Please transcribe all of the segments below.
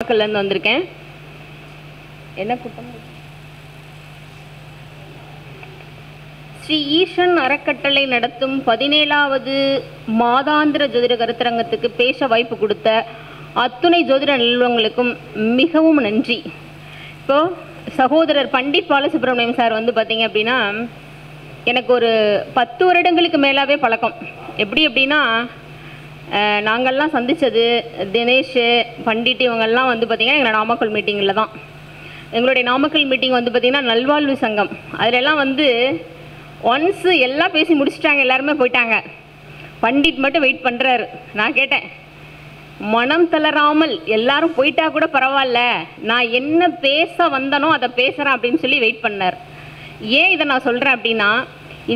இருந்து வந்திருக்கேன். என்ன கூட்டம்? ஸ்ரீ ஈசன் அறக்கட்டளை நடத்தும் 17வது மாதாந்திர ஜோதிட கருத்தரங்கத்துக்கு பேச வாய்ப்பு கொடுத்த அத்துணை ஜோதிட நிறுவனங்களுக்கும் மிகவும் நன்றி. இப்போ சகோதரர் பண்டிட் பாலசுப்ரமணியம் சார் வந்து பார்த்தீங்க அப்படின்னா, எனக்கு ஒரு 10 வருடங்களுக்கு மேலாவே பழக்கம். எப்படி அப்படின்னா, நாங்கள்லாம் சந்தித்தது தினேஷ் பண்டிட் இவங்கெல்லாம் வந்து பார்த்திங்கன்னா எங்களோட நாமக்கல் மீட்டிங்கில் தான். எங்களுடைய நாமக்கல் மீட்டிங் வந்து பார்த்திங்கன்னா நல்வாழ்வு சங்கம். அதிலெல்லாம் வந்து ஒன்ஸு எல்லாம் பேசி முடிச்சிட்டாங்க, எல்லாருமே போயிட்டாங்க. பண்டிட் மட்டும் வெயிட் பண்ணுறாரு. நான் கேட்டேன், மனம் தளராமல் எல்லாரும் போயிட்டா கூட பரவாயில்ல, நான் என்ன பேச வந்தனோ அதை பேசுகிறேன் அப்படின்னு சொல்லி வெயிட் பண்ணார். ஏன் இதை நான் சொல்கிறேன் அப்படின்னா,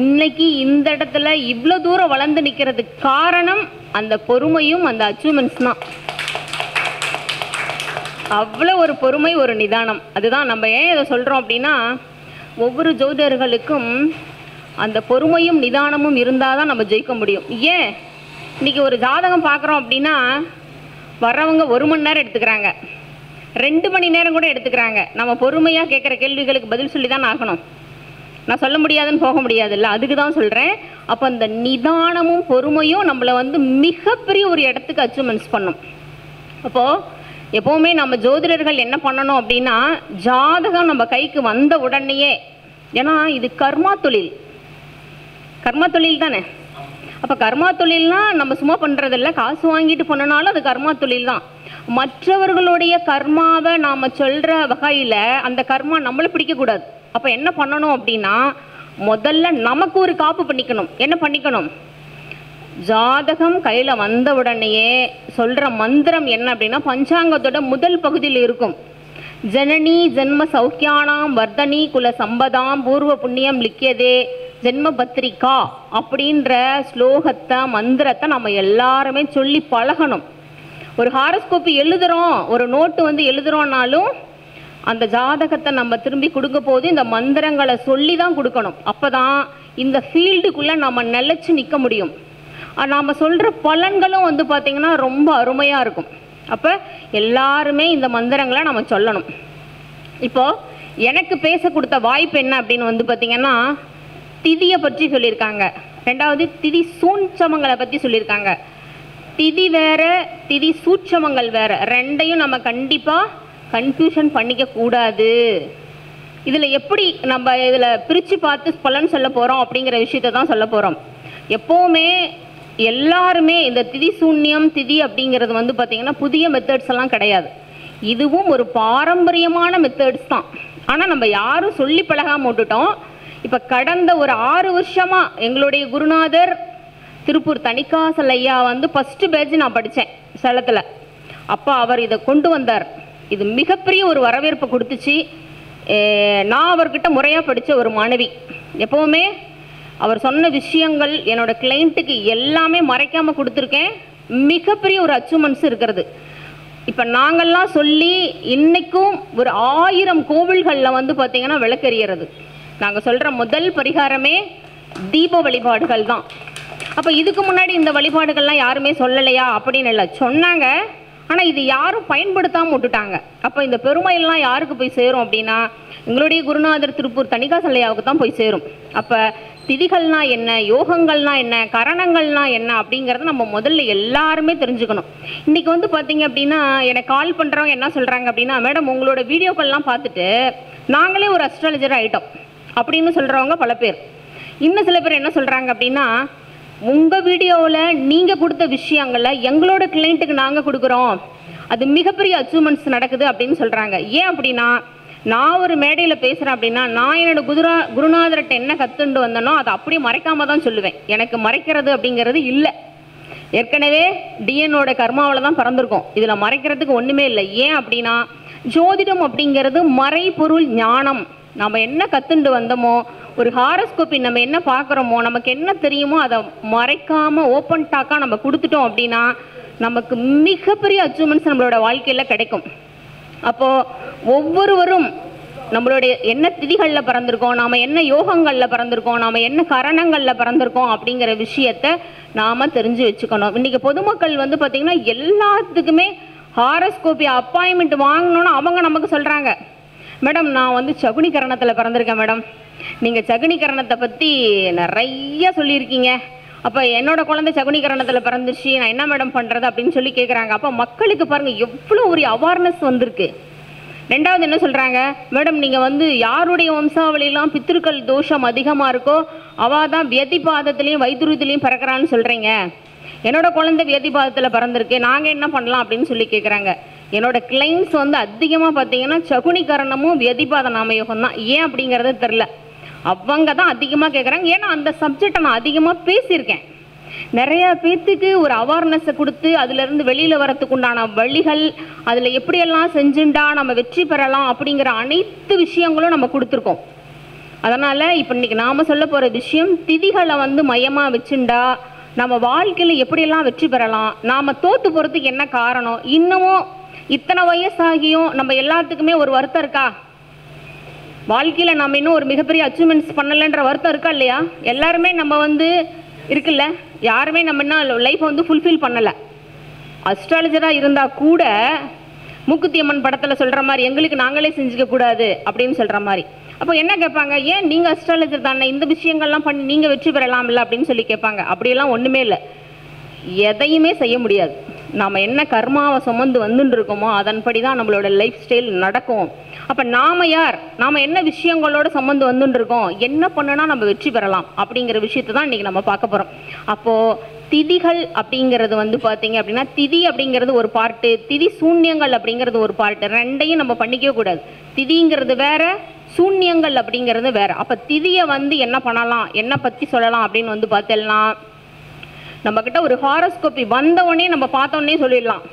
இன்னைக்கு இந்த இடத்துல இவ்வளோ தூரம் வளர்ந்து நிற்கிறதுக்கு காரணம் அந்த பொறுமையும் அந்த அச்சீவ்மெண்ட்ஸ் தான். அவ்வளோ ஒரு பொறுமை, ஒரு நிதானம். அதுதான் நம்ம ஏன் இதை சொல்கிறோம் அப்படின்னா, ஒவ்வொரு ஜோதிடர்களுக்கும் அந்த பொறுமையும் நிதானமும் இருந்தால் தான் நம்ம ஜெயிக்க முடியும். ஏன் இன்றைக்கி ஒரு ஜாதகம் பார்க்குறோம் அப்படின்னா வர்றவங்க 1 மணி நேரம் எடுத்துக்கிறாங்க, 2 மணி நேரம் கூட எடுத்துக்கிறாங்க. நம்ம பொறுமையாக கேட்குற கேள்விகளுக்கு பதில் சொல்லி தான் ஆகணும். நான் சொல்ல முடியாதுன்னு போக முடியாதுல்ல, அதுக்கு தான் சொல்கிறேன். அப்போ அந்த நிதானமும் பொறுமையும் நம்மளை வந்து மிகப்பெரிய ஒரு இடத்துக்கு அச்சீவ்மெண்ட்ஸ் பண்ணும். அப்போது எப்போவுமே நம்ம ஜோதிடர்கள் என்ன பண்ணணும் அப்படின்னா, ஜாதகம் நம்ம கைக்கு வந்த உடனேயே, ஏன்னா இது கர்மா தொழில், கர்மா தொழில் தானே. அப்போ கர்மா தொழில்னால் நம்ம சும்மா பண்ணுறதில்ல, காசு வாங்கிட்டு பண்ணனாலும் அது கர்மா தொழில் தான். மற்றவர்களுடைய கர்மாவை நாம் சொல்கிற வகையில் அந்த கர்மா நம்மளை பிடிக்கக்கூடாது. அப்போ என்ன பண்ணணும் அப்படின்னா, முதல்ல நமக்கு ஒரு காப்பு பண்ணிக்கணும். என்ன பண்ணிக்கணும்? ஜாதகம் கையில் வந்த உடனேயே சொல்கிற மந்திரம் என்ன அப்படின்னா, பஞ்சாங்கத்தோட முதல் பகுதியில் இருக்கும், ஜனனி ஜென்ம சௌக்கியானாம் வர்தனி குல சம்பதாம் பூர்வ புண்ணியம் லிக்கியதே ஜென்ம பத்திரிகா அப்படின்ற ஸ்லோகத்தை மந்திரத்தை நம்ம எல்லாருமே சொல்லி பழகணும். ஒரு ஹாரோஸ்கோப்பி எழுதுகிறோம், ஒரு நோட்டு வந்து எழுதுகிறோன்னாலும் அந்த ஜாதகத்தை நம்ம திரும்பி கொடுக்க போது இந்த மந்திரங்களை சொல்லி தான் கொடுக்கணும். அப்போ தான் இந்த ஃபீல்டுக்குள்ளே நம்ம நிலச்சி நிற்க முடியும். நாம் சொல்கிற பலன்களும் வந்து பார்த்திங்கன்னா ரொம்ப அருமையாக இருக்கும். அப்போ எல்லாருமே இந்த மந்திரங்களை நம்ம சொல்லணும். இப்போது எனக்கு பேச கொடுத்த வாய்ப்பு என்ன அப்படின்னு வந்து பார்த்திங்கன்னா, திதியை பற்றி சொல்லியிருக்காங்க, 2வது திதி சூட்சமங்களை பற்றி சொல்லியிருக்காங்க. திதி வேறு, திதி சூட்சமங்கள் வேறு, 2ஐயும் நம்ம கண்டிப்பாக கன்ஃபியூஷன் பண்ணிக்க கூடாது. இதில் எப்படி நம்ம இதில் பிரித்து பார்த்து பலன் சொல்ல போகிறோம் அப்படிங்கிற விஷயத்தை தான் சொல்ல போகிறோம். எப்போவுமே எல்லாருமே இந்த திதி சூன்யம் திதி அப்படிங்கிறது வந்து பார்த்திங்கன்னா புதிய மெத்தட்ஸ் எல்லாம் கிடையாது. இதுவும் ஒரு பாரம்பரியமான மெத்தட்ஸ் தான். ஆனால் நம்ம யாரும் சொல்லி பழகாமல் விட்டுட்டோம். இப்போ கடந்த ஒரு 6 வருஷமாக எங்களுடைய குருநாதர் திருப்பூர் தணிகாசல் ஐயா வந்து ஃபஸ்ட்டு பேட்ச் நான் படித்தேன் சேலத்தில். அப்போ அவர் இதை கொண்டு வந்தார். இது மிகப்பெரிய ஒரு வரவேற்பை கொடுத்துச்சு. நான் அவர்கிட்ட முறையாக படித்த ஒரு மாணவி. எப்போவுமே அவர் சொன்ன விஷயங்கள் என்னோடய கிளைண்ட்டுக்கு எல்லாமே மறைக்காமல் கொடுத்துருக்கேன். மிகப்பெரிய ஒரு அச்சீவ்மெண்ட்ஸ் இருக்கிறது. இப்போ நாங்கள்லாம் சொல்லி இன்றைக்கும் ஒரு 1000 கோவில்களில் வந்து பார்த்திங்கன்னா விளக்கெறிகிறது. நாங்கள் சொல்கிற முதல் பரிகாரமே தீப வழிபாடுகள் தான். அப்போ இதுக்கு முன்னாடி இந்த வழிபாடுகள்லாம் யாருமே சொல்லலையா அப்படின்னு இல்லை, சொன்னாங்க. ஆனால் இது யாரும் பயன்படுத்தாமல் விட்டுட்டாங்க. அப்போ இந்த பெருமையெல்லாம் யாருக்கு போய் சேரும் அப்படின்னா, எங்களுடைய குருநாதர் திருப்பூர் தணிகாசல் ஐயாவுக்கு தான் போய் சேரும். அப்போ திதிகள்னால் என்ன, யோகங்கள்னால் என்ன, கரணங்கள்னால் என்ன அப்படிங்கிறத நம்ம முதல்ல எல்லாருமே தெரிஞ்சுக்கணும். இன்றைக்கி வந்து பார்த்திங்க அப்படின்னா, எனக்கு கால் பண்ணுறவங்க என்ன சொல்கிறாங்க அப்படின்னா, மேடம் உங்களோட வீடியோக்கள்லாம் பார்த்துட்டு நாங்களே ஒரு அஸ்ட்ராலஜர் ஆகிட்டோம் அப்படின்னு சொல்கிறவங்க பல பேர். இன்னும் சில பேர் என்ன சொல்கிறாங்க அப்படின்னா, உங்கள் வீடியோவில் நீங்கள் கொடுத்த விஷயங்களை எங்களோட கிளைண்ட்டுக்கு நாங்கள் கொடுக்குறோம், அது மிகப்பெரிய அச்சீவ்மெண்ட்ஸ் நடக்குது அப்படின்னு சொல்கிறாங்க. ஏன் அப்படின்னா, நான் ஒரு மேடையில் பேசுகிறேன் அப்படின்னா, நான் என்னோடய குருநாதர்கிட்ட என்ன கற்றுண்டு வந்தனோ அதை அப்படியே மறைக்காம தான் சொல்லுவேன். எனக்கு மறைக்கிறது அப்படிங்கிறது இல்லை. ஏற்கனவே டிஎனோட கர்மாவில் தான் பிறந்திருக்கோம். இதில் மறைக்கிறதுக்கு ஒன்றுமே இல்லை. ஏன் அப்படின்னா, ஜோதிடம் அப்படிங்கிறது மறைபொருள் ஞானம். நம்ம என்ன கற்றுண்டு வந்தோமோ, ஒரு ஹாரோஸ்கோப்பி நம்ம என்ன பார்க்குறோமோ, நமக்கு என்ன தெரியுமோ அதை மறைக்காமல் ஓப்பன் டாக்காக நம்ம கொடுத்துட்டோம் அப்படின்னா நமக்கு மிகப்பெரிய அச்சீவ்மெண்ட்ஸ் நம்மளோட வாழ்க்கையில் கிடைக்கும். அப்போது ஒவ்வொருவரும் நம்மளுடைய என்ன திதிகளில் பிறந்திருக்கோம், நாம் என்ன யோகங்களில் பிறந்திருக்கோம், நாம் என்ன கரணங்களில் பிறந்திருக்கோம் அப்படிங்கிற விஷயத்தை நாம் தெரிஞ்சு வச்சுக்கணும். இன்றைக்கி பொதுமக்கள் வந்து பார்த்திங்கன்னா எல்லாத்துக்குமே ஹாரோஸ்கோபி அப்பாயின்மெண்ட் வாங்கணும்னு அவங்க நமக்கு சொல்கிறாங்க, மேடம் நான் வந்து சகுனி கரணத்தில் பிறந்திருக்கேன் மேடம், நீங்கள் சகுனி கரணத்தை பற்றி நிறைய சொல்லியிருக்கீங்க, அப்போ என்னோட குழந்தை சகுனி கரணத்தில் பிறந்துச்சு, நான் என்ன மேடம் பண்ணுறது அப்படின்னு சொல்லி கேட்குறாங்க. அப்போ மக்களுக்கு பாருங்கள் எவ்வளோ ஒரு அவேர்னஸ் வந்திருக்கு. ரெண்டாவது என்ன சொல்கிறாங்க, மேடம் நீங்கள் வந்து யாருடைய வம்சாவளியெல்லாம் பித்திருக்கள் தோஷம் அதிகமாக இருக்கோ அவள் தான் வியதிபாதத்துலேயும் வைத்திருத்திலையும் பிறக்கிறான்னு சொல்கிறீங்க, என்னோட குழந்தை வியதிபாதத்தில் பிறந்திருக்கு, நாங்கள் என்ன பண்ணலாம் அப்படின்னு சொல்லி கேட்குறாங்க. என்னோட கிளைண்ட்ஸ் வந்து அதிகமாக பார்த்தீங்கன்னா சகுனி கரணமும் வியதிபாத நாமயோகம் தான். ஏன் அப்படிங்கிறது தெரில, அவங்க தான் அதிகமாக கேட்குறாங்க. ஏன்னா அந்த சப்ஜெக்டை நான் அதிகமாக பேசியிருக்கேன், நிறையா பேர்த்துக்கு ஒரு அவேர்னஸை கொடுத்து அதிலிருந்து வெளியில் வரத்துக்கு உண்டான வழிகள், அதில் எப்படியெல்லாம் செஞ்சுட்டா நம்ம வெற்றி பெறலாம் அப்படிங்கிற அனைத்து விஷயங்களும் நம்ம கொடுத்துருக்கோம். அதனால் இப்போ இன்றைக்கி நாம் சொல்ல போகிற விஷயம், திதிகளை வந்து மையமாக வச்சுண்டா நம்ம வாழ்க்கையில் எப்படியெல்லாம் வெற்றி பெறலாம், நாம் தோற்று போகிறதுக்கு என்ன காரணம், இன்னமும் இத்தனை வயசாகியும் நம்ம எல்லாத்துக்குமே ஒரு வருத்தம் இருக்கா, வாழ்க்கையில் நம்ம இன்னும் ஒரு மிகப்பெரிய அச்சீவ்மெண்ட்ஸ் பண்ணலைன்ற வருத்தம் இருக்கா இல்லையா? எல்லாருமே நம்ம வந்து இருக்குல்ல, யாருமே நம்ம என்ன லைஃப்பை வந்து ஃபுல்ஃபில் பண்ணலை. அஸ்ட்ராலஜராக இருந்தால் கூட மூக்குத்தி அம்மன் படத்தில் சொல்கிற மாதிரி எங்களுக்கு நாங்களே செஞ்சுக்க கூடாது அப்படின்னு சொல்கிற மாதிரி. அப்போ என்ன கேட்பாங்க, ஏன் நீங்கள் அஸ்ட்ராலஜர் தானே, இந்த விஷயங்கள்லாம் பண்ணி நீங்கள் வெற்றி பெறலாம் இல்லை அப்படின்னு சொல்லி கேட்பாங்க. அப்படியெல்லாம் ஒன்றுமே இல்லை, எதையுமே செய்ய முடியாது. நாம் என்ன கர்மாவை சுமந்து வந்துட்டு இருக்கோமோ அதன்படி தான் நம்மளோட லைஃப் ஸ்டைல் நடக்கும். அப்போ நாம் யார், நாம் என்ன விஷயங்களோட சம்மந்து வந்துட்டு இருக்கோம், என்ன பண்ணுனா நம்ம வெற்றி பெறலாம் அப்படிங்கிற விஷயத்தை தான் இன்றைக்கி நம்ம பார்க்க போகிறோம். அப்போது திதிகள் அப்படிங்கிறது வந்து பார்த்திங்க அப்படின்னா, திதி அப்படிங்கிறது ஒரு பார்ட்டு, திதி சூன்யங்கள் அப்படிங்கிறது ஒரு பார்ட்டு, ரெண்டையும் நம்ம பண்ணிக்கவே கூடாது. திதிங்கிறது வேறு, சூன்யங்கள் அப்படிங்கிறது வேறு. அப்போ திதியை வந்து என்ன பண்ணலாம், என்ன பற்றி சொல்லலாம் அப்படின்னு வந்து பார்த்தோம்னா, நம்மக்கிட்ட ஒரு ஹாரோஸ்கோபி வந்தவொடனே நம்ம பார்த்தோன்னே சொல்லிடலாம்,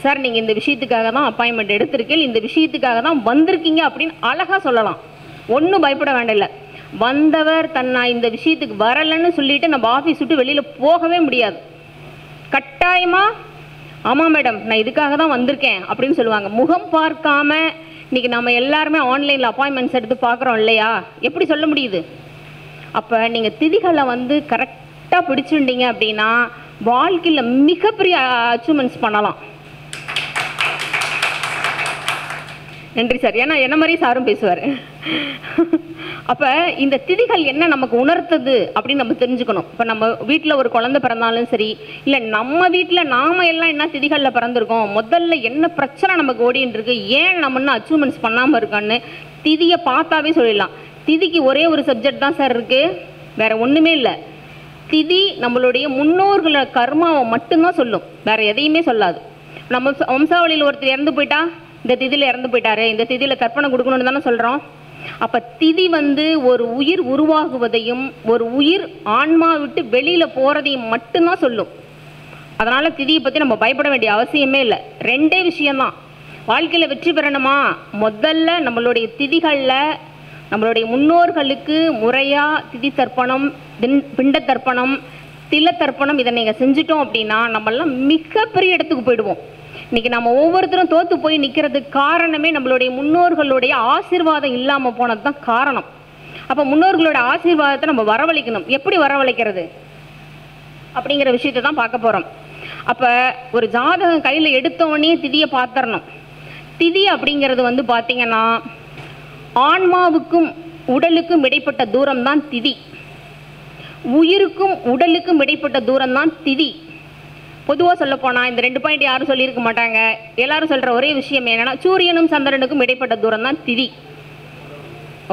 சார் நீங்கள் இந்த விஷயத்துக்காக தான் அப்பாயின்மெண்ட் எடுத்திருக்கீங்க, இந்த விஷயத்துக்காக தான் வந்திருக்கீங்க அப்படின்னு அழகாக சொல்லலாம். ஒன்றும் பயப்பட வேண்டியதில்லை. வந்தவர் தன்னை இந்த விஷயத்துக்கு வரலைன்னு சொல்லிட்டு நம்ம ஆஃபீஸ் விட்டு வெளியில் போகவே முடியாது. கட்டாயமாக ஆமாம் மேடம் நான் இதுக்காக தான் வந்திருக்கேன் அப்படின்னு சொல்லுவாங்க. முகம் பார்க்காம இன்றைக்கி நம்ம எல்லாருமே ஆன்லைனில் அப்பாயின்மெண்ட்ஸ் எடுத்து பார்க்குறோம் இல்லையா, எப்படி சொல்ல முடியுது? அப்போ நீங்கள் திதிகளை வந்து கரெக்டாக பிடிச்சிருந்தீங்க அப்படின்னா வாழ்க்கையில் மிகப்பெரிய அச்சீவ்மெண்ட்ஸ் பண்ணலாம். நன்றி சார், ஏன்னா என்ன மாதிரி சாரும் பேசுவார். அப்போ இந்த திதிகள் என்ன நமக்கு உணர்த்துது அப்படின்னு நம்ம தெரிஞ்சுக்கணும். இப்போ நம்ம வீட்டில் ஒரு குழந்தை பிறந்தாலும் சரி, இல்லை நம்ம வீட்டில் நாம் எல்லாம் என்ன திதிகளில் பிறந்திருக்கோம், முதல்ல என்ன பிரச்சனை நமக்கு ஓடின்னு இருக்கு, ஏன் நம்ம இன்னும் அச்சீவ்மெண்ட்ஸ் பண்ணாமல் இருக்கோன்னு திதியை பார்த்தாவே சொல்லிடலாம். திதிக்கு ஒரே ஒரு சப்ஜெக்ட் தான் சார் இருக்குது, வேறு ஒன்றுமே இல்லை. திதி நம்மளுடைய முன்னோர்கள கர்மாவை மட்டும்தான் சொல்லும், வேறு எதையுமே சொல்லாது. நம்ம வம்சாவளியில் ஒருத்தர் இறந்து போயிட்டா இந்த திதியில் இறந்து போயிட்டாரு, இந்த திதியில் தர்ப்பணம் கொடுக்கணும்னு தானே சொல்கிறோம். அப்போ திதி வந்து ஒரு உயிர் உருவாகுவதையும் ஒரு உயிர் ஆன்மா விட்டு வெளியில் போகிறதையும் மட்டும்தான் சொல்லும். அதனால் திதியை பற்றி நம்ம பயப்பட வேண்டிய அவசியமே இல்லை. ரெண்டே விஷயந்தான், வாழ்க்கையில் வெற்றி பெறணுமா, முதல்ல நம்மளுடைய திதிகளில் நம்மளுடைய முன்னோர்களுக்கு முறையாக திதி தர்ப்பணம், பிண்ட தர்ப்பணம், தில தர்ப்பணம் இதை நீங்கள் செஞ்சிட்டோம் அப்படின்னா நம்மளாம் மிகப்பெரிய இடத்துக்கு போயிடுவோம். இன்றைக்கி நம்ம ஒவ்வொருத்தரும் தோற்று போய் நிற்கிறதுக்கு காரணமே நம்மளுடைய முன்னோர்களுடைய ஆசீர்வாதம் இல்லாமல் போனது தான் காரணம். அப்போ முன்னோர்களோட ஆசீர்வாதத்தை நம்ம வரவழைக்கணும். எப்படி வரவழைக்கிறது அப்படிங்கிற விஷயத்தை தான் பார்க்க போகிறோம். அப்போ ஒரு ஜாதகம் கையில் எடுத்தோடனே திதியை பார்த்துடணும். திதி அப்படிங்கிறது வந்து பார்த்திங்கன்னா ஆன்மாவுக்கும் உடலுக்கும் இடைப்பட்ட தூரம் தான் திதி, உயிருக்கும் உடலுக்கும் இடைப்பட்ட தூரம் தான் திதி. பொதுவாக சொல்லப்போனால் இந்த 2 பாயிண்ட் யாரும் சொல்லியிருக்க மாட்டாங்க. எல்லாரும் சொல்கிற ஒரே விஷயம் என்னென்னா, சூரியனும் சந்திரனுக்கும் இடைப்பட்ட தூரம் தான் திதி.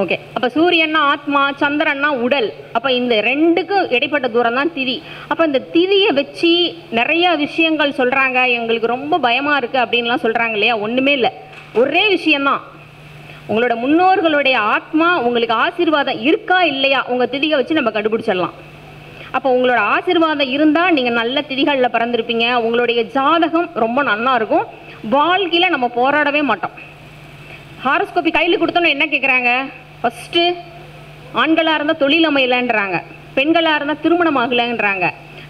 ஓகே, அப்போ சூரியன்னா ஆத்மா, சந்திரன்னா உடல், அப்போ இந்த 2க்கும் இடைப்பட்ட தூரம் தான் திதி. அப்போ இந்த திதியை வச்சு நிறையா விஷயங்கள் சொல்கிறாங்க, எங்களுக்கு ரொம்ப பயமாக இருக்குது அப்படின்லாம் சொல்கிறாங்க இல்லையா? ஒன்றுமே இல்லை, ஒரே விஷயந்தான், உங்களோட முன்னோர்களுடைய ஆத்மா உங்களுக்கு ஆசீர்வாதம் இருக்கா இல்லையா உங்கள் திதியை வச்சு நம்ம கண்டுபிடிச்சிடலாம். அப்போ உங்களோட ஆசீர்வாதம் இருந்தால் நீங்கள் நல்ல திதிகளில் பிறந்திருப்பீங்க, உங்களுடைய ஜாதகம் ரொம்ப நல்லா இருக்கும், வாழ்க்கையில் நம்ம போராடவே மாட்டோம். ஹாரோஸ்கோபி கையில் கொடுத்தோன்னு என்ன கேட்குறாங்க, ஃபஸ்ட்டு ஆண்களாக இருந்தால் தொழில் அமையலைன்றாங்க, பெண்களாக இருந்தால் திருமணம் ஆகலைன்றாங்க,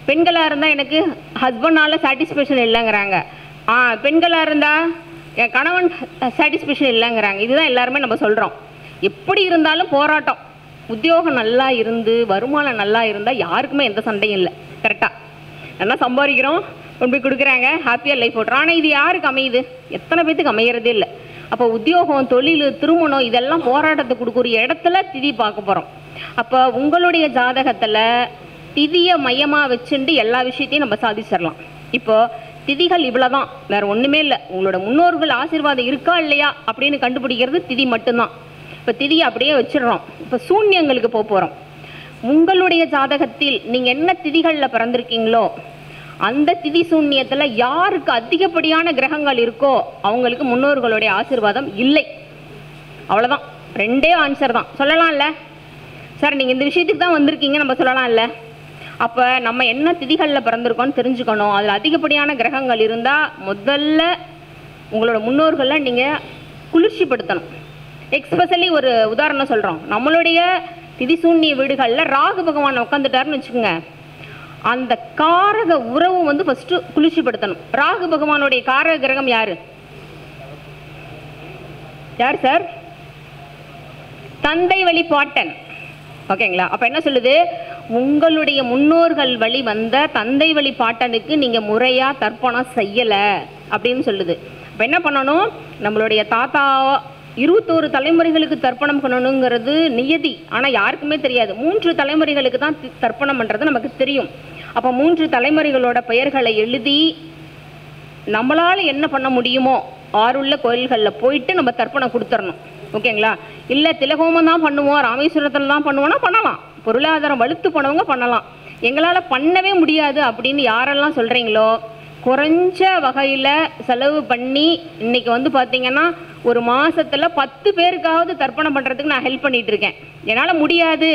பெண்களாக இருந்தால் எனக்கு ஹஸ்பண்டால் சாட்டிஸ்ஃபேக்ஷன் இல்லைங்கிறாங்க, பெண்களாக இருந்தால் என் கணவன் சாட்டிஸ்ஃபேக்ஷன் இல்லைங்கிறாங்க. இதுதான் எல்லாருமே நம்ம சொல்கிறோம். எப்படி இருந்தாலும் போராட்டம். உத்தியோகம் நல்லா இருந்து வருமானம் நல்லா இருந்தால் யாருக்குமே எந்த சண்டையும் இல்லை. கரெக்டாக நல்லா சம்பாதிக்கிறோம், கொண்டு போய் கொடுக்குறாங்க, ஹாப்பியாக லைஃப் ஓட்டுறோம். ஆனால் இது யாருக்கு அமையுது? எத்தனை பேத்துக்கு அமையறதே இல்லை. அப்போ உத்தியோகம், தொழில், திருமணம் இதெல்லாம் போராட்டத்துக்கு கொடுக்குற இடத்துல திதி பார்க்க போகிறோம். அப்போ உங்களுடைய ஜாதகத்தில் திதியை மையமாக வச்சுட்டு எல்லா விஷயத்தையும் நம்ம சாதிச்சிடலாம். இப்போ திதிகள் இவ்வளோதான், வேறு ஒன்றுமே இல்லை. உங்களோட முன்னோர்கள் ஆசீர்வாதம் இருக்கா இல்லையா அப்படின்னு கண்டுபிடிக்கிறது திதி மட்டும்தான். இப்போ திதியை அப்படியே வச்சிடுறோம். இப்போ சூன்யங்களுக்கு போகிறோம். உங்களுடைய ஜாதகத்தில் நீங்கள் என்ன திதிகளில் பிறந்திருக்கீங்களோ அந்த திதி சூன்யத்தில் யாருக்கு அதிகப்படியான கிரகங்கள் இருக்கோ அவங்களுக்கு முன்னோர்களுடைய ஆசீர்வாதம் இல்லை. அவ்வளோதான், ரெண்டே ஆன்சர் தான். சொல்லலாம்ல சார், நீங்கள் இந்த விஷயத்துக்கு தான் வந்திருக்கீங்க நம்ம சொல்லலாம்ல. அப்போ நம்ம என்ன திதிகளில் பிறந்திருக்கோன்னு தெரிஞ்சுக்கணும். அதில் அதிகப்படியான கிரகங்கள் இருந்தால் முதல்ல உங்களோட முன்னோர்களை நீங்கள் குளிர்ச்சிப்படுத்தணும். எக்ஸ்பெஷலி ஒரு உதாரணம் சொல்கிறோம். நம்மளுடைய திதிசூன்ய வீடுகளில் ராகு பகவான் உட்காந்துட்டாருன்னு வச்சுக்கோங்க, அந்த காரக உறவு வந்து ஃபஸ்ட்டு குளிர்ச்சிப்படுத்தணும். ராகு பகவானுடைய காரக கிரகம் யார் யார் சார்? தந்தை வழி பாட்டன். ஓகேங்களா? அப்போ என்ன சொல்லுது? உங்களுடைய முன்னோர்கள் வழி வந்த தந்தை வழி பாட்டனுக்கு நீங்கள் முறையாக தர்ப்பணம் செய்யலை அப்படின்னு சொல்லுது. அப்போ என்ன பண்ணணும்? நம்மளுடைய தாத்தா 21 தலைமுறைகளுக்கு தர்ப்பணம் பண்ணணுங்கிறது நியதி. ஆனால் யாருக்குமே தெரியாது. 3 தலைமுறைகளுக்கு தான் தர்ப்பணம் பண்ணுறது நமக்கு தெரியும். அப்போ 3 தலைமுறைகளோட பெயர்களை எழுதி நம்மளால் என்ன பண்ண முடியுமோ ஆறுள்ள கோயில்களில் போயிட்டு நம்ம தர்ப்பணம் கொடுத்துடணும். ஓகேங்களா? இல்லை திலகோமம் தான் பண்ணுவோம், ராமேஸ்வரத்தில் தான் பண்ணுவோம்னா பண்ணலாம். பொருளாதாரம் வலுத்து போனவங்க பண்ணலாம். எங்களால் பண்ணவே முடியாது அப்படின்னு யாரெல்லாம் சொல்கிறீங்களோ குறைஞ்ச வகையில் செலவு பண்ணி இன்றைக்கி வந்து பார்த்திங்கன்னா ஒரு மாதத்தில் 10 பேருக்காவது தர்ப்பணம் பண்ணுறதுக்கு நான் ஹெல்ப் பண்ணிகிட்ருக்கேன். என்னால் முடியாது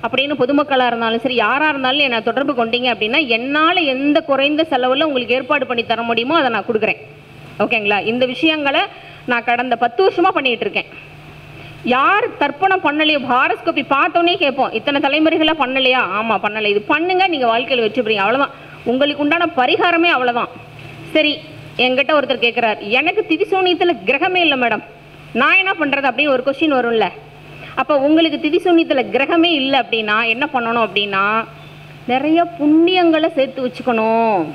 அப்படின்னு பொதுமக்களாக இருந்தாலும் சரி யாராக இருந்தாலும் என்னை தொடர்பு கொண்டீங்க அப்படின்னா என்னால் எந்த குறைந்த செலவில் உங்களுக்கு ஏற்பாடு பண்ணி தர முடியுமோ அதை நான் கொடுக்குறேன். ஓகேங்களா? இந்த விஷயங்களை நான் கடந்த 10 வருஷமாக பண்ணிகிட்ருக்கேன். யார் தர்ப்பணம் பண்ணலையோ ஹாரோஸ்கோபி பார்த்தோன்னே கேட்போம், இத்தனை தலைமுறைகளாக பண்ணலையா? ஆமாம் பண்ணலை. இது பண்ணுங்கள், நீங்கள் வாழ்க்கையில் வெற்றி பெறீங்க. அவ்வளோதான், உங்களுக்கு உண்டான பரிகாரமே அவ்வளோதான். சரி, என்கிட்ட ஒருத்தர் கேட்குறார், எனக்கு திதிசூன்யத்தில் கிரகமே இல்லை மேடம், நான் என்ன பண்ணுறது அப்படின்னு ஒரு கொஸ்டின் வரும்ல. அப்போ உங்களுக்கு திதிசூன்யத்தில் கிரகமே இல்லை அப்படின்னா என்ன பண்ணணும் அப்படின்னா நிறைய புண்ணியங்களை சேர்த்து வச்சுக்கணும்.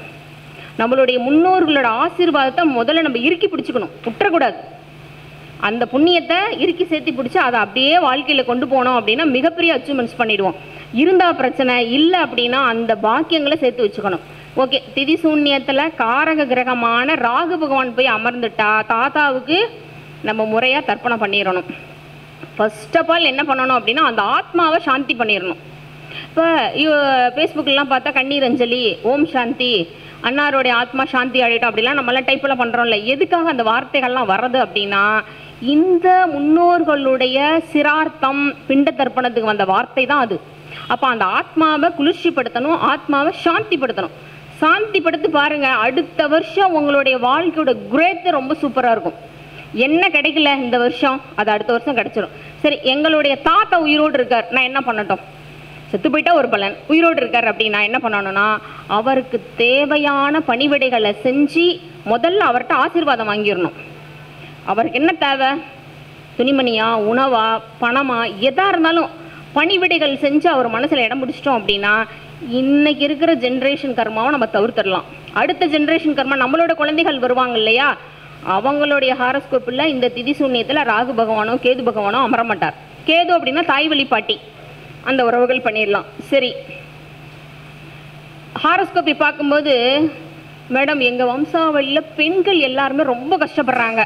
நம்மளுடைய முன்னோர்களோட ஆசீர்வாதத்தை முதல்ல நம்ம இறுக்கி பிடிச்சிக்கணும், விட்டுறக்கூடாது. அந்த புண்ணியத்தை இறுக்கி சேர்த்து பிடிச்சி அதை அப்படியே வாழ்க்கையில் கொண்டு போனோம் அப்படின்னா மிகப்பெரிய அச்சீவ்மெண்ட்ஸ் பண்ணிடுவோம். இருந்தால் பிரச்சனை, இல்லை அப்படின்னா அந்த பாக்கியங்களை சேர்த்து வச்சுக்கணும். ஓகே, திதிசூன்யத்தில் காரக கிரகமான ராகு பகவான் போய் அமர்ந்துட்டா தாத்தாவுக்கு நம்ம முறையாக தர்ப்பணம் பண்ணிடணும். ஃபர்ஸ்ட் ஆஃப் ஆல் என்ன பண்ணணும் அப்படின்னா அந்த ஆத்மாவை சாந்தி பண்ணிடணும். இப்போ ஃபேஸ்புக்கெலாம் பார்த்தா கண்ணீர் அஞ்சலி, ஓம் சாந்தி, அன்னாருடைய ஆத்மா சாந்தி அடையட்டும் அப்படிலாம் நம்மளாம் டைப்பில் பண்ணுறோம்ல. எதுக்காக அந்த வார்த்தைகள்லாம் வர்றது அப்படின்னா இந்த முன்னோர்களுடைய சிரார்த்தம் பிண்ட தர்ப்பணத்துக்கு வந்த வார்த்தை தான் அது. அப்போ அந்த ஆத்மாவை குளிர்ச்சிப்படுத்தணும், ஆத்மாவை சாந்திப்படுத்தணும். சாந்திப்படுத்தி பாருங்கள், அடுத்த வருஷம் உங்களுடைய வாழ்க்கையோட குரோத் ரொம்ப சூப்பராக இருக்கும். என்ன கிடைக்கல இந்த வருஷம் அது அடுத்த வருஷம் கிடைச்சிடும். சரி, எங்களுடைய தாத்தா உயிரோடு இருக்கார், நான் என்ன பண்ணட்டும்? செத்து போயிட்டா ஒரு பலன். உயிரோடு இருக்கார் அப்படின்னா என்ன பண்ணணும்னா அவருக்கு தேவையான பணிவிடைகளை செஞ்சு முதல்ல அவர்கிட்ட ஆசீர்வாதம் வாங்கிடணும். அவருக்கு என்ன தேவை? துணிமணியா, உணவா, பணமா, எதாக இருந்தாலும் பணிவிடைகள் செஞ்சு அவர் மனசில் இடம் பிடிச்சிட்டோம் அப்படின்னா இன்னைக்கு இருக்கிற ஜென்ரேஷன் கர்மாவை நம்ம தவிர்த்துடலாம். அடுத்த ஜென்ரேஷன் கர்மா நம்மளோட குழந்தைகள் வருவாங்க இல்லையா, அவங்களுடைய ஹாரோஸ்கோப்பில் இந்த திதிசூன்யத்தில் ராகு பகவானோ கேது பகவானோ அமரமாட்டார். கேது அப்படின்னா தாய் வழி பாட்டி, அந்த உறவுகள் பண்ணிடலாம். சரி, ஹாரோஸ்கோப்பி பார்க்கும்போது மேடம் எங்கள் வம்சாவளியில் பெண்கள் எல்லாருமே ரொம்ப கஷ்டப்படுறாங்க,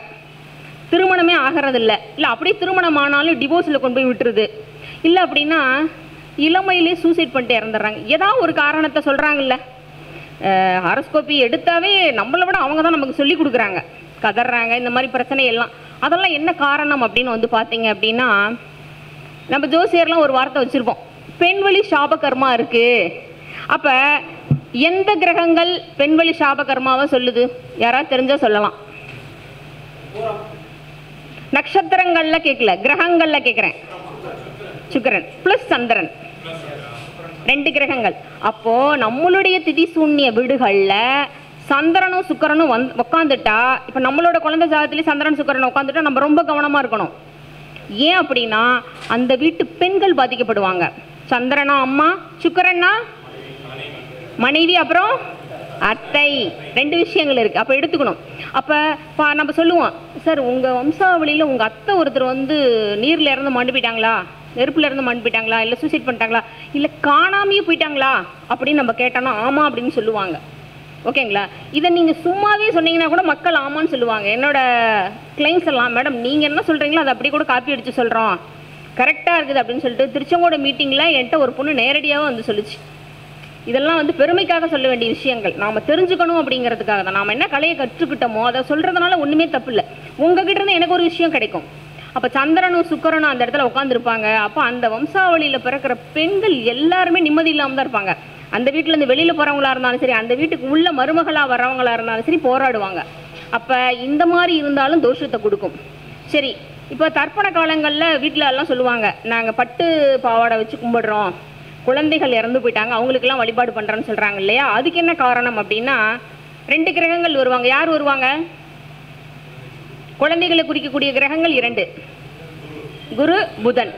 திருமணமே ஆகிறதில்ல, இல்லை அப்படியே திருமணம் ஆனாலும் டிவோர்ஸில் கொண்டு போய் விட்டுருது, இல்லை அப்படின்னா இளமையிலே சூசைட் பண்ணிட்டு இறந்துடுறாங்க. ஏதாவது ஒரு காரணத்தை சொல்கிறாங்கல்ல. ஹாரோஸ்கோப்பி எடுத்தாவே நம்மளை விட அவங்க தான் நமக்கு சொல்லி கொடுக்குறாங்க, கதறாங்க, இந்த மாதிரி பிரச்சனை எல்லாம். அதெல்லாம் என்ன காரணம் அப்படின்னு வந்து பார்த்தீங்க அப்படின்னா நம்ம ஜோசியர்லாம் ஒரு வார்த்தை வச்சுருப்போம், பெண்வழி சாபகர்மா இருக்குது. அப்போ எந்த கிரகங்கள் பெண்வழி சாபகர்மாவை சொல்லுது? யாராவது தெரிஞ்சால் சொல்லலாம். நட்சத்திரங்களில் கேட்கல, கிரகங்களில் கேட்குறேன். சுக்கிரன் ப்ளஸ் சந்திரன், 2 கிரகங்கள். அப்போது நம்மளுடைய திதிசூன்ய வீடுகளில் சந்திரனும் சுக்கிரனும் உட்காந்துட்டா, இப்போ நம்மளோட குழந்தை ஜாதகத்திலே சந்திரன் சுக்கிரன் உட்காந்துட்டா நம்ம ரொம்ப கவனமாக இருக்கணும். ஏன் அப்படின்னா அந்த வீட்டு பெண்கள் பாதிக்கப்படுவாங்க. சந்திரனா அம்மா, சுக்கிரன்னா மனைவி, அப்புறம் அத்தை, 2 விஷயங்கள் இருக்குது. அப்போ எடுத்துக்கணும். அப்போ நம்ம சொல்லுவோம், சார் உங்கள் வம்சாவளியில் உங்கள் அத்தை ஒருத்தர் வந்து நீரில் இறந்து மாண்டு போயிட்டாங்களா, நெருப்பில் இருந்து மாண்டு போயிட்டாங்களா, இல்லை சூசைட் பண்ணிட்டாங்களா, இல்லை காணாமையே போயிட்டாங்களா அப்படின்னு நம்ம கேட்டோன்னா ஆமாம் அப்படின்னு சொல்லுவாங்க. ஓகேங்களா? இதை நீங்கள் சும்மாவே சொன்னீங்கன்னா கூட மக்கள் ஆமான்னு சொல்லுவாங்க. என்னோட கிளைண்ட்ஸ் எல்லாம், மேடம் நீங்கள் என்ன சொல்கிறீங்களோ அதை அப்படி கூட காப்பி அடித்து சொல்கிறோம், கரெக்டாக இருக்குது அப்படின்னு சொல்லிட்டு திருச்செங்கோட மீட்டிங்கில் என்கிட்ட ஒரு பொண்ணு நேரடியாக வந்து சொல்லிச்சு. இதெல்லாம் வந்து பெருமைக்காக சொல்ல வேண்டிய விஷயங்கள், நாம் தெரிஞ்சுக்கணும் அப்படிங்கிறதுக்காக தான். நாம் என்ன கலையை கற்றுக்கிட்டோமோ அதை சொல்கிறதுனால ஒன்றுமே தப்பு இல்லை. உங்ககிட்ட இருந்து எனக்கு ஒரு விஷயம் கிடைக்கும். அப்போ சந்திரனும் சுக்கரனும் அந்த இடத்துல உட்காந்துருப்பாங்க. அப்போ அந்த வம்சாவளியில் பிறக்கிற பெண்கள் எல்லாருமே நிம்மதி இல்லாமல் தான் இருப்பாங்க. அந்த வீட்டிலேருந்து வெளியில் போகிறவங்களா இருந்தாலும் சரி, அந்த வீட்டுக்கு உள்ள மருமகளாக வர்றவங்களா இருந்தாலும் சரி போராடுவாங்க. அப்போ இந்த மாதிரி இருந்தாலும் தோஷத்தை கொடுக்கும். சரி, இப்போ தர்ப்பண காலங்களில் வீட்டில் எல்லாம் சொல்லுவாங்க, நாங்கள் பட்டு பாவாடை வச்சு கும்பிடுறோம், குழந்தைகள் இறந்து போயிட்டாங்க அவங்களுக்கெல்லாம் வழிபாடு பண்ணுறோன்னு சொல்கிறாங்க இல்லையா? அதுக்கு என்ன காரணம் அப்படின்னா 2 கிரகங்கள் வருவாங்க. யார் வருவாங்க? குழந்தைகளை குறிக்கக்கூடிய கிரகங்கள் 2, குரு புதன்.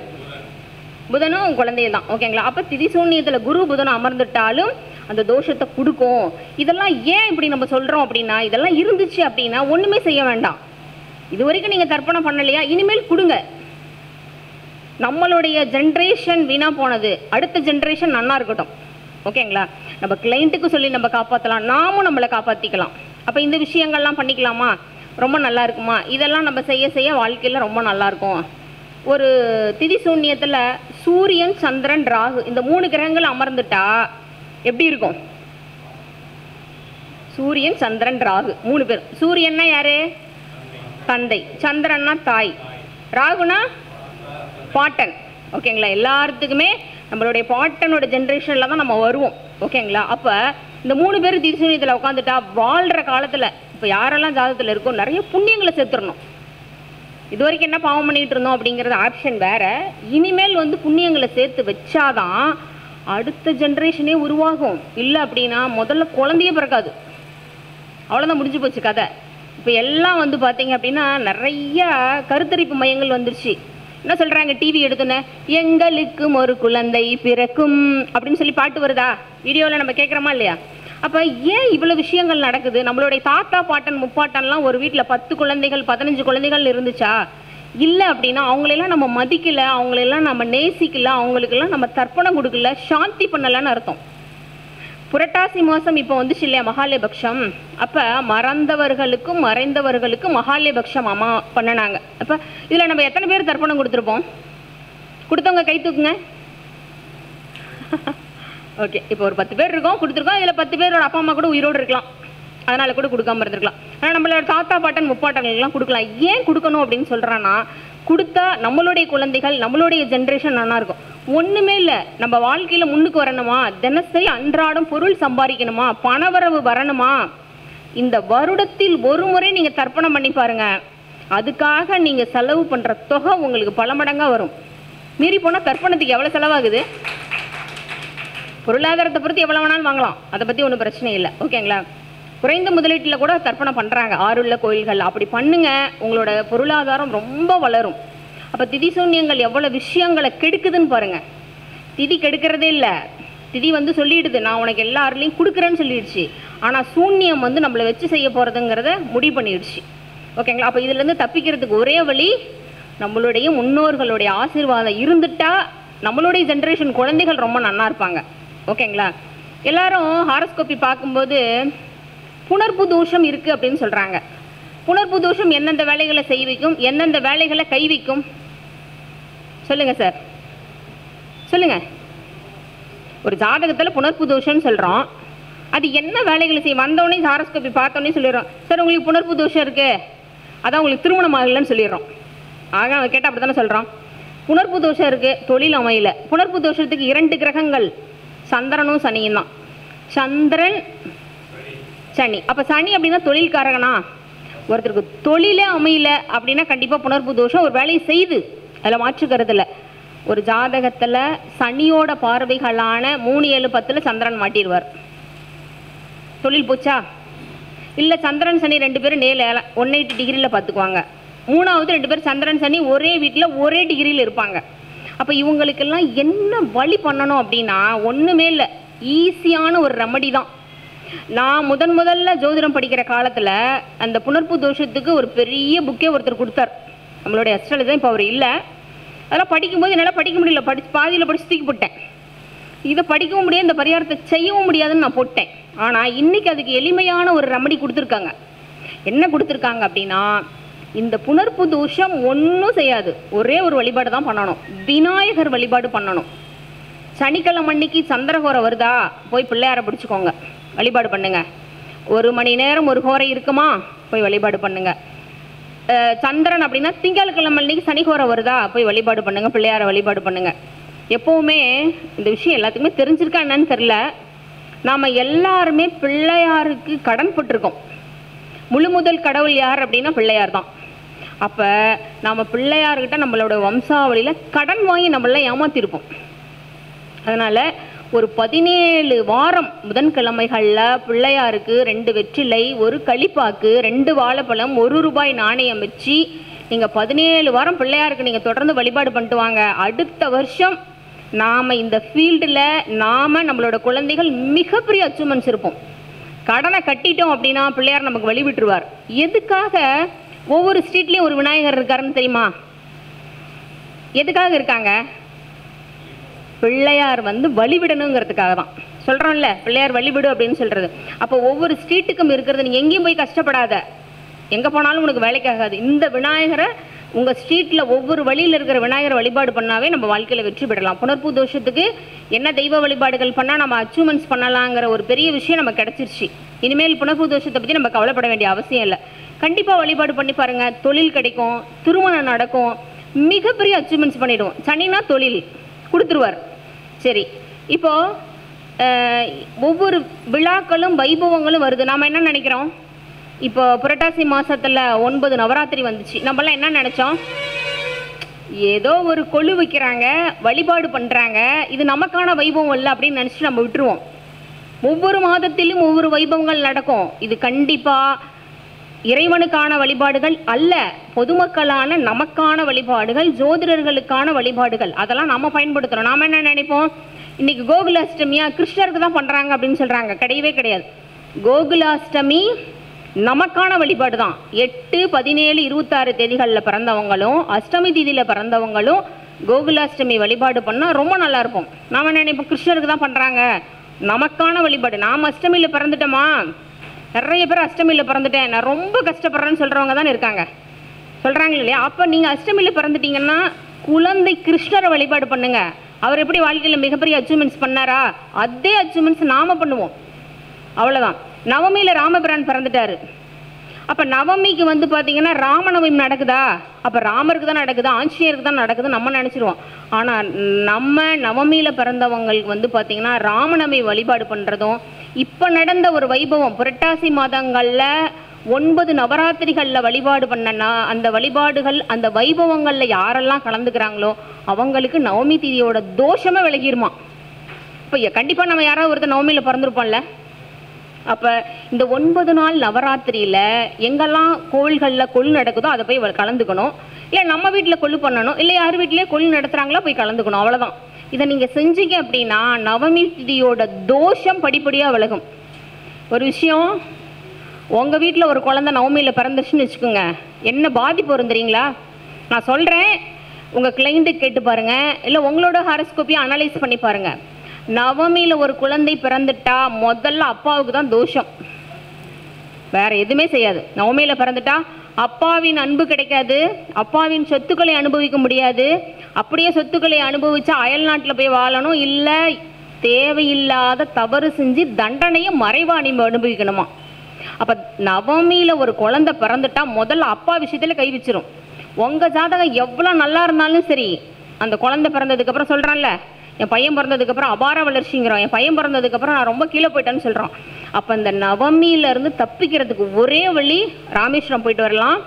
புதனும் குழந்தைய தான். ஓகேங்களா? அப்போ திதி சூன்யத்தில் குரு புதனும் அமர்ந்துட்டாலும் அந்த தோஷத்தை கொடுக்கும். இதெல்லாம் ஏன் இப்படி நம்ம சொல்கிறோம் அப்படின்னா, இதெல்லாம் இருந்துச்சு அப்படின்னா ஒன்றுமே செய்ய வேண்டாம். இது வரைக்கும் நீங்கள் தர்ப்பணம் பண்ணலையா, இனிமேல் கொடுங்க. நம்மளுடைய ஜென்ரேஷன் வீணாக போனது, அடுத்த ஜென்ரேஷன் நன்னா இருக்கட்டும். ஓகேங்களா? நம்ம கிளைண்ட்டுக்கு சொல்லி நம்ம காப்பாற்றலாம், நாமும் நம்மளை காப்பாற்றிக்கலாம். அப்போ இந்த விஷயங்கள்லாம் பண்ணிக்கலாமா? ரொம்ப நல்லா இருக்குமா? இதெல்லாம் நம்ம செய்ய செய்ய வாழ்க்கையில் ரொம்ப நல்லாயிருக்கும். ஒரு திதி சூன்யத்தில் சூரியன், சந்திரன், ராகு இந்த 3 கிரகங்கள் அமர்ந்துட்டா எப்படி இருக்கும்? சூரியன், சந்திரன், ராகு 3 பேர். சூரியன்னா யாரு? தந்தை. சந்திரன்னா தாய். ராகுனா பாட்டன். ஓகேங்களா? எல்லாத்துக்குமே நம்மளுடைய பாட்டனோட ஜென்ரேஷனில் தான் நம்ம வருவோம். ஓகேங்களா? அப்போ இந்த 3 பேர் திதி சூன்யத்தில் உட்காந்துட்டா வாழ்கிற காலத்தில் இப்போ யாரெல்லாம் ஜாதகத்தில் இருக்கோ நிறைய புண்ணியங்களை சேர்த்துடணும். இது வரைக்கும் என்ன பாவம் பண்ணிகிட்டு இருந்தோம் அப்படிங்கிறது ஆப்ஷன் வேறு. இனிமேல் வந்து புண்ணியங்களை சேர்த்து வச்சாதான் அடுத்த ஜென்ரேஷனே உருவாகும். இல்லை அப்படின்னா முதல்ல குழந்தையே பிறக்காது, அவ்வளோதான், முடிஞ்சு போச்சு கதை. இப்போ எல்லாம் வந்து பார்த்தீங்க அப்படின்னா நிறைய கருத்தரிப்பு மையங்கள் வந்துருச்சு. என்ன சொல்கிறாங்க டிவி எடுத்துன்னு, எங்களுக்கும் ஒரு குழந்தை பிறக்கும் அப்படின்னு சொல்லி பாட்டு வருதா? வீடியோவில் நம்ம கேட்குறோமா இல்லையா? அப்போ ஏன் இவ்வளோ விஷயங்கள் நடக்குது? நம்மளுடைய தாத்தா பாட்டன் முப்பாட்டன்லாம் ஒரு வீட்டில் 10 குழந்தைகள் 15 குழந்தைகள் இருந்துச்சா? இல்லை அப்படின்னா அவங்களெல்லாம் நம்ம மதிக்கலை, அவங்களெல்லாம் நம்ம நேசிக்கல, அவங்களுக்கெல்லாம் நம்ம தர்ப்பணம் கொடுக்கல, சாந்தி பண்ணலைன்னு அர்த்தம். புரட்டாசி மாதம் இப்போ வந்துச்சு இல்லையா, மகாலயபக்ஷம். அப்போ மறந்தவர்களுக்கும் மறைந்தவர்களுக்கும் மகாலயபக்ஷம் அம்மா பண்ணினாங்க. அப்போ இதில் நம்ம எத்தனை பேர் தர்ப்பணம் கொடுத்துருப்போம்? கொடுத்தவங்க கை தூக்குங்க. ஓகே, இப்போ ஒரு 10 பேர் இருக்கோம், கொடுத்துருக்கோம். இதில் 10 பேரோட அப்பா அம்மா கூட உயிரோடு இருக்கலாம், அதனால் கூட கொடுக்காம இருந்திருக்கலாம். ஆனால் நம்மளோட தாத்தா பாட்டன் முப்பாட்டங்களுக்கெல்லாம் கொடுக்கலாம். ஏன் கொடுக்கணும் அப்படின்னு சொல்கிறான்னா, கொடுத்தா நம்மளுடைய குழந்தைகள் நம்மளுடைய ஜென்ரேஷன் நல்லா இருக்கும். ஒன்றுமே இல்லை, நம்ம வாழ்க்கையில் முன்னுக்கு வரணுமா, தினசரி அன்றாடம் பொருள் சம்பாதிக்கணுமா, பணவரவு வரணுமா, இந்த வருடத்தில் ஒரு முறை நீங்கள் தர்ப்பணம் பண்ணி பாருங்கள். அதுக்காக நீங்கள் செலவு பண்ணுற தொகை உங்களுக்கு பல மடங்காக வரும். மீறி போனால் தர்ப்பணத்துக்கு எவ்வளோ செலவாகுது? பொருளாதாரத்தை பொறுத்து எவ்வளோ வேணாலும் வாங்கலாம், அதை பற்றி ஒன்றும் பிரச்சனை இல்லை. ஓகேங்களா? குறைந்த முதலீட்டில் கூட தர்ப்பணம் பண்ணுறாங்க ஆறுள்ள கோயில்கள். அப்படி பண்ணுங்க, உங்களோட பொருளாதாரம் ரொம்ப வளரும். அப்போ திதி சூன்யங்கள் எவ்வளோ விஷயங்களை கெடுக்குதுன்னு பாருங்கள். திதி கெடுக்கிறதே இல்லை, திதி வந்து சொல்லிடுது நான் உனக்கு எல்லாருலேயும் கொடுக்குறேன்னு சொல்லிடுச்சு. ஆனால் சூன்யம் வந்து நம்மளை வச்சு செய்ய போகிறதுங்கிறத முடிவு பண்ணிடுச்சு. ஓகேங்களா? அப்போ இதுலேருந்து தப்பிக்கிறதுக்கு ஒரே வழி, நம்மளுடைய முன்னோர்களுடைய ஆசீர்வாதம் இருந்துட்டா நம்மளுடைய ஜென்ரேஷன் குழந்தைகள் ரொம்ப நல்லா இருப்பாங்க. ஓகேங்களா? எல்லாரும் ஹாரோஸ்கோப்பி பார்க்கும்போது புணர்ப்பு தோஷம் இருக்குது அப்படின்னு சொல்கிறாங்க. புணர்ப்பு தோஷம் எந்தெந்த வேலைகளை செய் வைக்கும், எந்தெந்த வேலைகளை கை வைக்கும்? சொல்லுங்கள் சார், சொல்லுங்கள். ஒரு ஜாதகத்தில் புணர்ப்பு தோஷம்னு சொல்கிறோம், அது என்ன வேலைகளை செய்யும்? வந்தோடனே ஹாரோஸ்கோப்பி பார்த்தோன்னே சொல்லிடுறோம், சார் உங்களுக்கு புணர்ப்பு தோஷம் இருக்குது, அதான் உங்களுக்கு திருமணம் ஆகலைன்னு சொல்லிடுறோம். ஆக கேட்டால் அப்படி தானே சொல்கிறோம். புணர்ப்பு தோஷம் இருக்குது, தொழில் அமையல. புணர்ப்பு தோஷத்துக்கு 2 கிரகங்கள், சந்திரனும் சனியும் தான். சந்திரன் சனி. அப்போ சனி அப்படின்னா தொழில்காரகனா? ஒருத்தருக்கு தொழிலே அமையல அப்படின்னா கண்டிப்பாக புணர்ப்பு தோஷம் ஒரு வேலையை செய்து, அதில் மாற்றுக்கிறது இல்லை. ஒரு ஜாதகத்தில் சனியோட பார்வைகளான 3, 7, 10 சந்திரன் மாட்டிடுவார். தொழில் போச்சா? இல்லை, சந்திரன் சனி 2 பேரும் 180 டிகிரியில் பார்த்துக்குவாங்க. 3வது 2 பேர் சந்திரன் சனி ஒரே வீட்டில் ஒரே டிகிரியில் இருப்பாங்க. அப்போ இவங்களுக்கெல்லாம் என்ன வழி பண்ணணும் அப்படின்னா ஒன்றுமே இல்லை, ஈஸியான ஒரு ரெமடி தான். நான் முதல்ல ஜோதிடம் படிக்கிற காலத்தில் அந்த புணர்ப்பு தோஷத்துக்கு ஒரு பெரிய புக்கே ஒருத்தர் கொடுத்தார். நம்மளுடைய அஸ்ட்ராலஜி தான் இப்போ அவர் இல்லை. அதெல்லாம் படிக்கும்போது என்னால் படிக்க முடியல, பாதியில் படித்து தூக்கி போட்டேன். இதை படிக்கவும் முடியாது, இந்த பரிகாரத்தை செய்யவும் முடியாதுன்னு நான் போட்டேன். ஆனால் இன்றைக்கி அதுக்கு எளிமையான ஒரு ரெமடி கொடுத்துருக்காங்க. என்ன கொடுத்துருக்காங்க அப்படின்னா, இந்த புணர்ப்பு தோஷம் ஒன்றும் செய்யாது, ஒரே ஒரு வழிபாடு தான் பண்ணணும். விநாயகர் வழிபாடு பண்ணணும். சனிக்கிழமை அன்னைக்கு சந்திரஹோரை வருதா, போய் பிள்ளையாரை பிடிச்சிக்கோங்க, வழிபாடு பண்ணுங்க. 1 மணி நேரம் ஒரு ஹோரை இருக்குமா, போய் வழிபாடு பண்ணுங்க. சந்திரன் அப்படின்னா திங்கட்கிழமை அன்னைக்கு சனிஹோரை வருதா, போய் வழிபாடு பண்ணுங்க, பிள்ளையாரை வழிபாடு பண்ணுங்க. எப்போவுமே இந்த விஷயம் எல்லாத்துக்குமே தெரிஞ்சிருக்கா என்னன்னு தெரில, நாம் எல்லாருமே பிள்ளையாருக்கு கடன் பட்டிருக்கோம். முதல் கடவுள் யார் அப்படின்னா பிள்ளையார் தான். அப்போ நாம் பிள்ளையார்கிட்ட நம்மளோட வம்சாவளியில் கடன் வாங்கி நம்மளாம் ஏமாற்றிருப்போம். அதனால் ஒரு 17 வாரம் புதன்கிழமைகளில் பிள்ளையாருக்கு 2 வெற்றிலை, 1 களிப்பாக்கு, 2 வாழைப்பழம், 1 ரூபாய் நாணயம் வச்சு நீங்கள் 17 வாரம் பிள்ளையாருக்கு நீங்கள் தொடர்ந்து வழிபாடு பண்ணிட்டு வாங்க. அடுத்த வருஷம் நாம் இந்த ஃபீல்டில் நம்மளோட குழந்தைகள் மிகப்பெரிய அச்சீவ்மெண்ட்ஸ் இருப்போம். கடனை கட்டிட்டோம் அப்படின்னா பிள்ளையார் நமக்கு வழி விட்டுருவார். எதுக்காக ஒவ்வொரு ஸ்ட்ரீட்லேயும் ஒரு விநாயகர் இருக்காருன்னு தெரியுமா? எதுக்காக இருக்காங்க? பிள்ளையார் வழிவிடணுங்கிறதுக்காக தான் சொல்கிறோம்ல, பிள்ளையார் வழிவிடு அப்படின்னு சொல்கிறது. அப்போ ஒவ்வொரு ஸ்ட்ரீட்டுக்கும் இருக்கிறது. நீ எங்கேயும் போய் கஷ்டப்படாத, எங்கே போனாலும் உனக்கு வேலைக்காகாது. இந்த விநாயகரை உங்கள் ஸ்ட்ரீட்டில் ஒவ்வொரு வழியில் இருக்கிற விநாயகரை வழிபாடு பண்ணாவே நம்ம வாழ்க்கையில் வெற்றி பெறலாம். புணர்ப்பு தோஷத்துக்கு என்ன தெய்வ வழிபாடுகள் பண்ணால் நம்ம அச்சீவ்மெண்ட்ஸ் பண்ணலாங்கிற ஒரு பெரிய விஷயம் நமக்கு கிடச்சிருச்சு. இனிமேல் புணர்ப்பு தோஷத்தை பற்றி நம்ம கவலைப்பட வேண்டிய அவசியம் இல்லை. கண்டிப்பாக வழிபாடு பண்ணி பாருங்கள், தொழில் கிடைக்கும், திருமணம் நடக்கும், மிகப்பெரிய அச்சீவ்மெண்ட்ஸ் பண்ணிவிடுவோம். சனினா தொழில் கொடுத்துருவார். சரி, இப்போது ஒவ்வொரு விழாக்களும் வைபவங்களும் வருது. நாம் என்ன நினைக்கிறோம்? இப்போ புரட்டாசி மாதத்தில் 9 நவராத்திரி வந்துச்சு. நம்மளாம் என்ன நினச்சோம்? ஏதோ ஒரு கொலு வைக்கிறாங்க, வழிபாடு பண்ணுறாங்க, இது நமக்கான வைபவம் இல்லை அப்படின்னு நினச்சி நம்ம விட்டுருவோம். ஒவ்வொரு மாதத்திலும் ஒவ்வொரு வைபவங்கள் நடக்கும். இது கண்டிப்பாக இறைவனுக்கான வழிபாடுகள் அல்ல, பொதுமக்களான நமக்கான வழிபாடுகள், ஜோதிடர்களுக்கான வழிபாடுகள். அதெல்லாம் நம்ம பயன்படுத்துகிறோம். நாம் என்ன நினைப்போம்? இன்றைக்கி கோகுலாஷ்டமியா கிருஷ்ணருக்கு தான் பண்ணுறாங்க அப்படின்னு சொல்கிறாங்க. கிடையவே கிடையாது. கோகுலாஷ்டமி நமக்கான வழிபாடு தான். 8, 17, 26 தேதிகளில் பிறந்தவங்களும் அஷ்டமி தேதியில் பிறந்தவங்களும் கோகுலாஷ்டமி வழிபாடு பண்ணால் ரொம்ப நல்லாயிருக்கும். நாம் என்ன நினைப்போம்? கிருஷ்ணருக்கு தான் பண்ணுறாங்க, நமக்கான வழிபாடு. நாம் அஷ்டமியில் பிறந்துட்டோமா? நிறைய பேர் அஷ்டமியில் பிறந்துட்டேன், நான் ரொம்ப கஷ்டப்படுறேன்னு சொல்கிறவங்க தானே இருக்காங்க, சொல்கிறாங்க இல்லையா? அப்போ நீங்கள் அஷ்டமியில் பிறந்துட்டீங்கன்னா குழந்தை கிருஷ்ணரை வழிபாடு பண்ணுங்க. அவர் எப்படி வாழ்க்கையில் மிகப்பெரிய அச்சீவ்மெண்ட்ஸ் பண்ணாரா, அதே அச்சீவ்மெண்ட்ஸ் நாம் பண்ணுவோம். அவ்வளோதான். நவமியில் ராமபிரான் பிறந்துட்டார். அப்போ நவமிக்கு பார்த்தீங்கன்னா ராமநவமி நடக்குதா? அப்போ ராமருக்கு தான் நடக்குது, ஆஞ்சநேயருக்கு தான் நடக்குது நம்ம நினச்சிருவோம். ஆனால் நம்ம நவமியில் பிறந்தவங்களுக்கு பார்த்தீங்கன்னா ராமநவமி வழிபாடு பண்ணுறதும் இப்போ நடந்த ஒரு வைபவம் புரட்டாசி மாதங்களில் 9 நவராத்திரிகளில் வழிபாடு பண்ணனா அந்த வழிபாடுகள் அந்த வைபவங்களில் யாரெல்லாம் கலந்துக்கிறாங்களோ அவங்களுக்கு நவமி தீதியோட தோஷமே விலகிருமா. இப்போ கண்டிப்பாக நம்ம யாராவது ஒருத்தர் நவமியில் பிறந்திருப்போம்ல. அப்போ இந்த 9 நாள் நவராத்திரியில் எங்கெல்லாம் கோவில்களில் கொள்ளு நடக்குதோ அதை போய் கலந்துக்கணும். இல்லை நம்ம வீட்டில் கொள்ளு பண்ணணும், இல்லை யார் வீட்டிலே கொள்ளு நடத்துகிறாங்களோ போய் கலந்துக்கணும். அவ்வளோதான். இதை நீங்கள் செஞ்சீங்க அப்படின்னா நவமி திதியோட தோஷம் படிப்படியாக விலகும். ஒரு விஷயம், உங்கள் வீட்டில் ஒரு குழந்தை நவமியில் பிறந்துச்சுன்னு வச்சுக்கோங்க, என்ன பாதிப்பு வரும் தெரியுங்களா? நான் சொல்கிறேன், உங்கள் கிளைண்ட்டுக்கு கேட்டு பாருங்கள், இல்லை உங்களோட ஹாரோஸ்கோப்பையை அனலைஸ் பண்ணி பாருங்கள். நவமியில் ஒரு குழந்தை பிறந்துட்டா முதல்ல அப்பாவுக்கு தான் தோஷம், வேறு எதுவுமே செய்யாது. நவமியில் பிறந்துட்டா அப்பாவின் அன்பு கிடைக்காது, அப்பாவின் சொத்துக்களை அனுபவிக்க முடியாது. அப்படியே சொத்துக்களை அனுபவிச்சா அயல் நாட்டில் போய் வாழணும், இல்லை தேவையில்லாத தவறு செஞ்சு தண்டனையை மறைவாக அனுபவிக்கணுமா. அப்போ நவமியில் ஒரு குழந்தை பிறந்துட்டா முதல்ல அப்பா விஷயத்தில் கை வச்சிரும். உங்கள் ஜாதகம் எவ்வளோ நல்லா இருந்தாலும் சரி, அந்த குழந்தை பிறந்ததுக்கப்புறம் சொல்கிறான்ல, என் பையன் பிறந்ததுக்கப்புறம் அபார வளர்ச்சிங்கிறோம், என் பையன் பிறந்ததுக்கப்புறம் நான் ரொம்ப கீழே போயிட்டேன்னு சொல்கிறோம். அப்போ இந்த நவமியிலேருந்து தப்பிக்கிறதுக்கு ஒரே வழி ராமேஸ்வரம் போயிட்டு வரலாம்,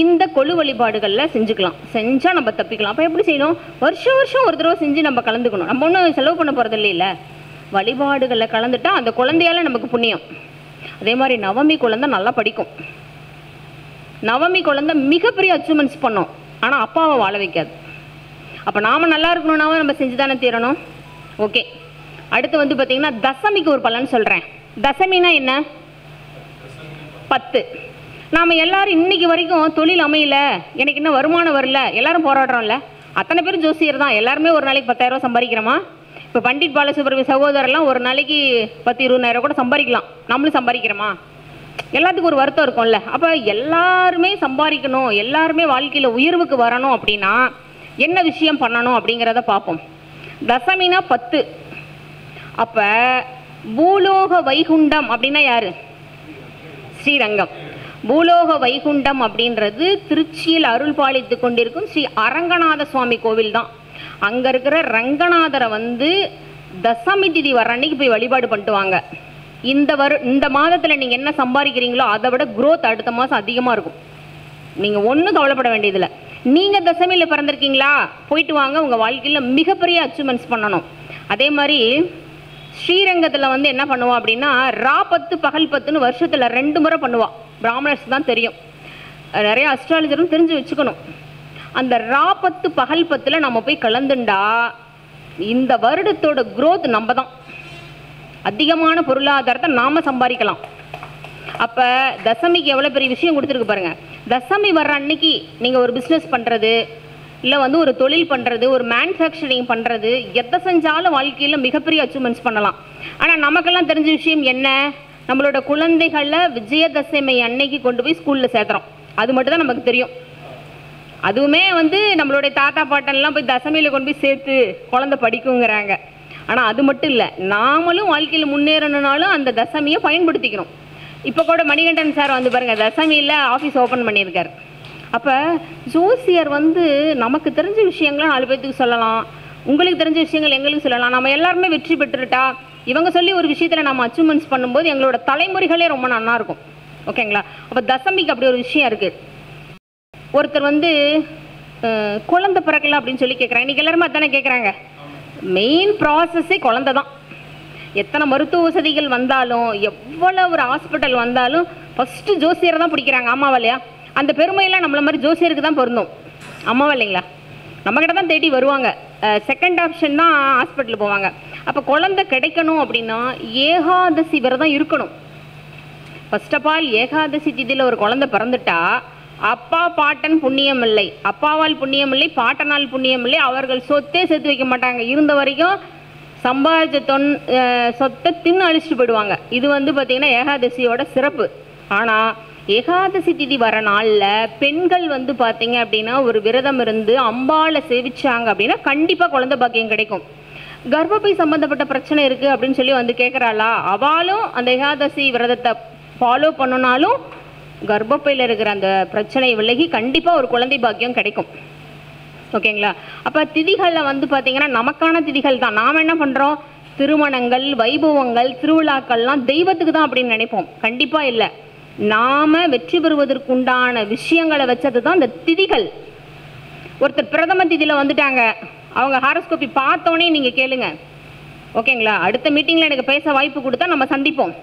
இந்த கொழு வழிபாடுகளில் செஞ்சுக்கலாம். செஞ்சால் நம்ம தப்பிக்கலாம். அப்போ எப்படி செய்யணும்? வருஷம் வருஷம் ஒரு தடவை செஞ்சு நம்ம கலந்துக்கணும். நம்ம ஒன்றும் செலவு பண்ண போகிறது இல்லைல்ல. வழிபாடுகளில் கலந்துட்டால் அந்த குழந்தையால் நமக்கு புண்ணியம். அதே மாதிரி நவமி குழந்தை நல்லா படிக்கும். நவமி குழந்தை மிகப்பெரிய அச்சீவ்மெண்ட்ஸ் பண்ணோம், ஆனால் அப்பாவை வாழ வைக்காது. அப்போ நாம் நல்லா இருக்கணும்னாவே நம்ம செஞ்சு தானே தீரணும். ஓகே, அடுத்து பார்த்திங்கன்னா தசமிக்கு ஒரு பலன் சொல்கிறேன். தசமினா என்ன? 10. நாம் எல்லாரும் இன்னைக்கு வரைக்கும் தொழில் அமையல, எனக்கு இன்னும் வருமானம் வரல, எல்லாரும் போராடுறோம்ல. அத்தனை பேரும் ஜோசியர் தான். எல்லாருமே ஒரு நாளைக்கு 10,000 சம்பாதிக்கிறோமா? இப்போ பண்டிட் பாலசுப்ரமணிய சகோதரெல்லாம் ஒரு நாளைக்கு 10,000-20,000 கூட சம்பாதிக்கலாம். நம்மளும் சம்பாதிக்கிறோமா? எல்லாத்துக்கும் ஒரு வருத்தம் இருக்கும்ல. அப்போ எல்லாருமே சம்பாதிக்கணும், எல்லாருமே வாழ்க்கையில் உயர்வுக்கு வரணும் அப்படின்னா என்ன விஷயம் பண்ணணும் அப்படிங்கிறத பார்ப்போம். தசமினா 10. அப்போ பூலோக வைகுண்டம் அப்படின்னா யாரு? ஸ்ரீரங்கம். பூலோக வைகுண்டம் அப்படின்றது திருச்சியில் அருள் பாலித்து கொண்டிருக்கும் ஸ்ரீ அரங்கநாத சுவாமி கோவில் தான். அங்கே இருக்கிற ரங்கநாதரை தசமி திதி வர அன்னைக்கு போய் வழிபாடு பண்ணிட்டு வாங்க. இந்த மாதத்தில் நீங்கள் என்ன சம்பாதிக்கிறீங்களோ அதை விட growth அடுத்த மாதம் அதிகமாக இருக்கும். நீங்கள் ஒன்றும் கவலைப்பட வேண்டியதில்லை. நீங்கள் தசமியில் பிறந்திருக்கீங்களா, போயிட்டு வாங்க. உங்கள் வாழ்க்கையில் மிகப்பெரிய அச்சீவ்மெண்ட்ஸ் பண்ணணும். அதே மாதிரி ஸ்ரீரங்கத்தில் என்ன பண்ணுவோம் அப்படின்னா, ரா 10 பகல் 10ன்னு வருஷத்தில் 2 முறை பண்ணுவாள். பிராமணர்ஸ் தான் தெரியும், நிறைய அஸ்ட்ராலஜரும் தெரிஞ்சு வச்சுக்கணும். அந்த ரா 10 பகல் 10ல் நம்ம போய் கலந்துண்டா இந்த வருடத்தோட growth நம்ம தான். அதிகமான பொருளாதாரத்தை நாம் சம்பாதிக்கலாம். அப்போ தசமிக்கு எவ்வளோ பெரிய விஷயம் கொடுத்துருக்கு பாருங்கள். தசமி வர்ற அன்னைக்கு நீங்கள் ஒரு பிஸ்னஸ் பண்ணுறது, இல்லை ஒரு தொழில் பண்ணுறது, ஒரு மேனுஃபேக்சரிங் பண்ணுறது, எதை செஞ்சாலும் வாழ்க்கையில் மிகப்பெரிய அச்சீவ்மெண்ட்ஸ் பண்ணலாம். ஆனால் நமக்கெல்லாம் தெரிஞ்ச விஷயம் என்ன? நம்மளோட குழந்தைகளை விஜயதசமி அன்னைக்கு கொண்டு போய் ஸ்கூலில் சேர்த்துறோம். அது மட்டும் தான் நமக்கு தெரியும். அதுவுமே நம்மளுடைய தாத்தா பாட்டன்லாம் போய் தசமியில் கொண்டு போய் சேர்த்து குழந்தை படிக்குங்கிறாங்க. ஆனால் அது மட்டும் இல்லை, நாமளும் வாழ்க்கையில் முன்னேறணுனாலும் அந்த தசமியை பயன்படுத்திக்கணும். இப்போ கூட மணிகண்டன் சார் பாருங்கள், தசமியில் ஆஃபீஸ் ஓப்பன் பண்ணியிருக்கார். அப்போ ஜோசியர் நமக்கு தெரிஞ்ச விஷயங்களை 4 பேர்த்துக்கு சொல்லலாம், உங்களுக்கு தெரிஞ்ச விஷயங்கள் எங்களுக்கு சொல்லலாம். நம்ம எல்லாருமே வெற்றி பெற்றுட்டா இவங்க சொல்லி ஒரு விஷயத்தில் நம்ம அச்சீவ்மெண்ட்ஸ் பண்ணும்போது எங்களோட தலைமுறைகளே ரொம்ப நல்லா இருக்கும். ஓகேங்களா? அப்போ தசமிக்கு அப்படி ஒரு விஷயம் இருக்குது. ஒருத்தர் குழந்தை பிறக்கல அப்படின்னு சொல்லி கேட்குறாங்க. இன்றைக்கி எல்லாருமே அதானே கேட்குறாங்க. மெயின் ப்ராசஸ்ஸே குழந்தை தான். எத்தனை மருத்துவ வசதிகள் வந்தாலும், எவ்வளோ ஒரு ஹாஸ்பிட்டல் வந்தாலும் ஃபஸ்ட்டு ஜோசியரை தான் பிடிக்கிறாங்க. ஆமாவா இல்லையா? அந்த பெருமையெல்லாம் நம்மள மாதிரி ஜோசியருக்கு தான் பொருந்தும். ஆமாவா இல்லைங்களா? நம்மக்கிட்ட தான் தேடி வருவாங்க. செகண்ட் ஆப்ஷன் தான் ஹாஸ்பிட்டல் போவாங்க. அப்போ குழந்தை கிடைக்கணும் அப்படின்னா ஏகாதசி விரதம் இருக்கணும். ஃபர்ஸ்ட் ஆஃப் ஆல் ஏகாதசி திதியில் ஒரு குழந்தை பிறந்துட்டா அப்பா பாட்டன் புண்ணியம் இல்லை, அப்பாவால் புண்ணியம் இல்லை, பாட்டனால் புண்ணியம் இல்லை, அவர்கள் சொத்தே சேர்த்து வைக்க மாட்டாங்க. இருந்த வரைக்கும் சம்பாதிச்ச சொத்தை தின்னு அழிச்சிட்டு போயிடுவாங்க. இது பார்த்திங்கன்னா ஏகாதசியோட சிறப்பு. ஆனால் ஏகாதசி திதி வர நாளில் பெண்கள் பார்த்திங்க அப்படின்னா ஒரு விரதம் இருந்து அம்பாளை சேவிச்சாங்க அப்படின்னா கண்டிப்பாக குழந்தை பாக்கியம் கிடைக்கும். கர்ப்பப்பை சம்மந்தப்பட்ட பிரச்சனை இருக்குது அப்படின்னு சொல்லி கேட்குறாளா, அவளும் அந்த ஏகாதசி விரதத்தை ஃபாலோ பண்ணனாலும் கர்ப்பப்பையில் இருக்கிற அந்த பிரச்சனை விலகி கண்டிப்பாக ஒரு குழந்தை பாக்கியம் கிடைக்கும். ஓகேங்களா? அப்போ திதிகளில் பார்த்திங்கன்னா நமக்கான திதிகள் தான். நாம் என்ன பண்ணுறோம்? திருமணங்கள், வைபவங்கள், திருவிழாக்கள்லாம் தெய்வத்துக்கு தான் அப்படின்னு நினைப்போம். கண்டிப்பாக இல்லை. நாம் வெற்றி பெறுவதற்குண்டான விஷயங்களை வச்சது தான் இந்த திதிகள். ஒருத்தர் பிரதம திதியில் வந்துட்டாங்க, அவங்க ஹாரோஸ்கோப்பி பார்த்தோன்னே நீங்கள் கேளுங்க. ஓகேங்களா? அடுத்த மீட்டிங்கில் எனக்கு பேச வாய்ப்பு கொடுத்தா நம்ம சந்திப்போம்.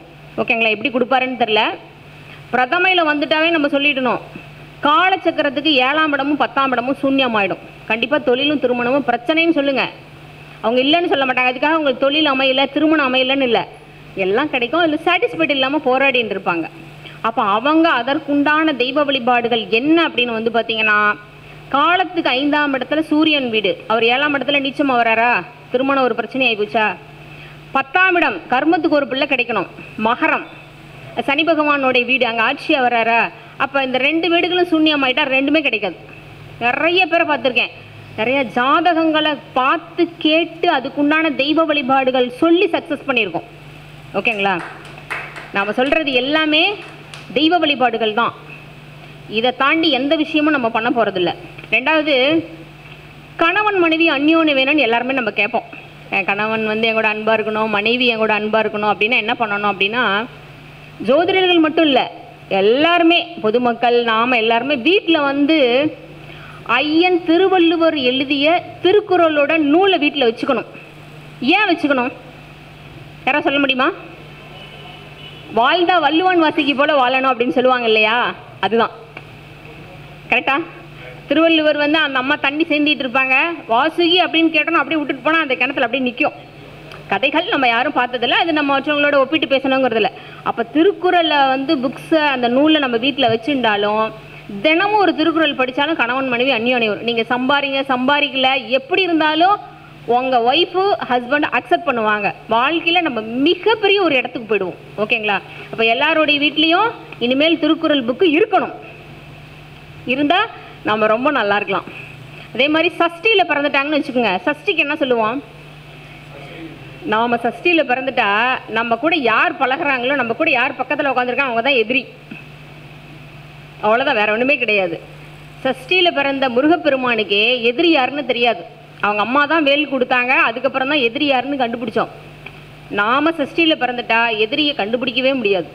ஓகேங்களா? எப்படி கொடுப்பாருன்னு தெரில. பிரதமையில் வந்துட்டாவே நம்ம சொல்லிடணும், காலச்சக்கரத்துக்கு 7ஆம் இடமும் 10ஆம் இடமும் சூன்யமாயிடும். கண்டிப்பாக தொழிலும் திருமணமும் பிரச்சனைன்னு சொல்லுங்கள். அவங்க இல்லைன்னு சொல்ல மாட்டாங்க. அதுக்காக உங்களுக்கு தொழில் அமையலை, திருமணம் அமையலைன்னு இல்லை, எல்லாம் கிடைக்கும். இல்லை சாட்டிஸ்ஃபைட் இல்லாமல் போராடின்னு இருப்பாங்க. அப்போ அவங்க அதற்குண்டான தெய்வ வழிபாடுகள் என்ன அப்படின்னு பார்த்தீங்கன்னா, காலத்துக்கு 5ஆம் இடத்துல சூரியன் வீடு, அவர் 7ஆம் இடத்துல நீச்சமாக வராரா, திருமணம் ஒரு பிரச்சனை ஆகிப்போச்சா. 10ஆம் இடம் கர்மத்துக்கு ஒரு பிள்ளை கிடைக்கணும், மகரம், சனி பகவானுடைய வீடு, அங்கே ஆட்சியாக வராரா. அப்போ இந்த 2 வீடுகளும் சூன்யமாயிட்டா 2மே கிடைக்காது. நிறைய பேரை பார்த்துருக்கேன், நிறைய ஜாதகங்களை பார்த்து கேட்டு அதுக்குண்டான தெய்வ வழிபாடுகள் சொல்லி சக்ஸஸ் பண்ணியிருக்கோம். ஓகேங்களா? நாம் சொல்கிறது எல்லாமே தெய்வ வழிபாடுகள் தான். இதை தாண்டி எந்த விஷயமும் நம்ம பண்ண போகிறதில்ல. 2வது, கணவன் மனைவி அந்யோன்யம் வேணும்னு எல்லாருமே நம்ம கேட்போம். கணவன் எங்கூட அன்பாக இருக்கணும், மனைவி எங்கூட அன்பாக இருக்கணும் அப்படின்னா என்ன பண்ணணும் அப்படின்னா, ஜோதிடர்கள் மட்டும் இல்லை, எல்லாருமே பொதுமக்கள் நாம் எல்லாருமே வீட்டில் ஐயன் திருவள்ளுவர் எழுதிய திருக்குறளோட நூலை வீட்டில் வச்சுக்கணும். ஏன் வச்சுக்கணும்? யாராவது சொல்ல முடியுமா? வாழ்ந்தா வள்ளுவன் வாசிக்கு போல வாழணும் அப்படின்னு சொல்லுவாங்க இல்லையா, அதுதான் கரெக்டா. திருவள்ளுவர் அந்த அம்மா தண்ணி சேர்ந்திட்டு இருப்பாங்க, வாசுகி அப்படின்னு கேட்டோன்னா அப்படியே விட்டுட்டு போனால் அந்த கிணத்துல அப்படியே நிற்கும். கதைகள் நம்ம யாரும் பார்த்ததில்ல, அது நம்ம மற்றவங்களோட ஒப்பிட்டு பேசணுங்கிறதில்ல. அப்போ திருக்குறளை வந்து புக்ஸை அந்த நூலை நம்ம வீட்டில் வச்சுருந்தாலும் தினமும் ஒரு திருக்குறள் படித்தாலும் கணவன் மனைவி அந்யோன்யம் வரும். நீங்கள் சம்பாதிக்கல எப்படி இருந்தாலும் உங்கள் ஒய்ஃபு ஹஸ்பண்ட் அக்செப்ட் பண்ணுவாங்க. வாழ்க்கையில் நம்ம மிகப்பெரிய ஒரு இடத்துக்கு போயிடுவோம். ஓகேங்களா? அப்போ எல்லாருடைய வீட்லேயும் இனிமேல் திருக்குறள் புக்கு இருக்கணும். இருந்தால் நம்ம ரொம்ப நல்லா இருக்கலாம். அதே மாதிரி சஷ்டியில் பிறந்துட்டாங்கன்னு வச்சுக்கோங்க. சஷ்டிக்கு என்ன சொல்லுவோம்? நாம் சஷ்டியில் பிறந்துட்டா நம்ம கூட யார் பழகிறாங்களோ, நம்ம கூட யார் பக்கத்தில் உட்காந்துருக்காங்க அவங்க தான் எதிரி. அவ்வளோதான், வேற ஒன்றுமே கிடையாது. சஷ்டியில் பிறந்த முருகப்பெருமானுக்கு எதிரி யாருன்னு தெரியாது. அவங்க அம்மா தான் வேல் கொடுத்தாங்க, அதுக்கப்புறம் தான் எதிரி யாருன்னு கண்டுபிடிச்சோம். நாம் சஷ்டியில் பிறந்துட்டா எதிரியை கண்டுபிடிக்கவே முடியாது.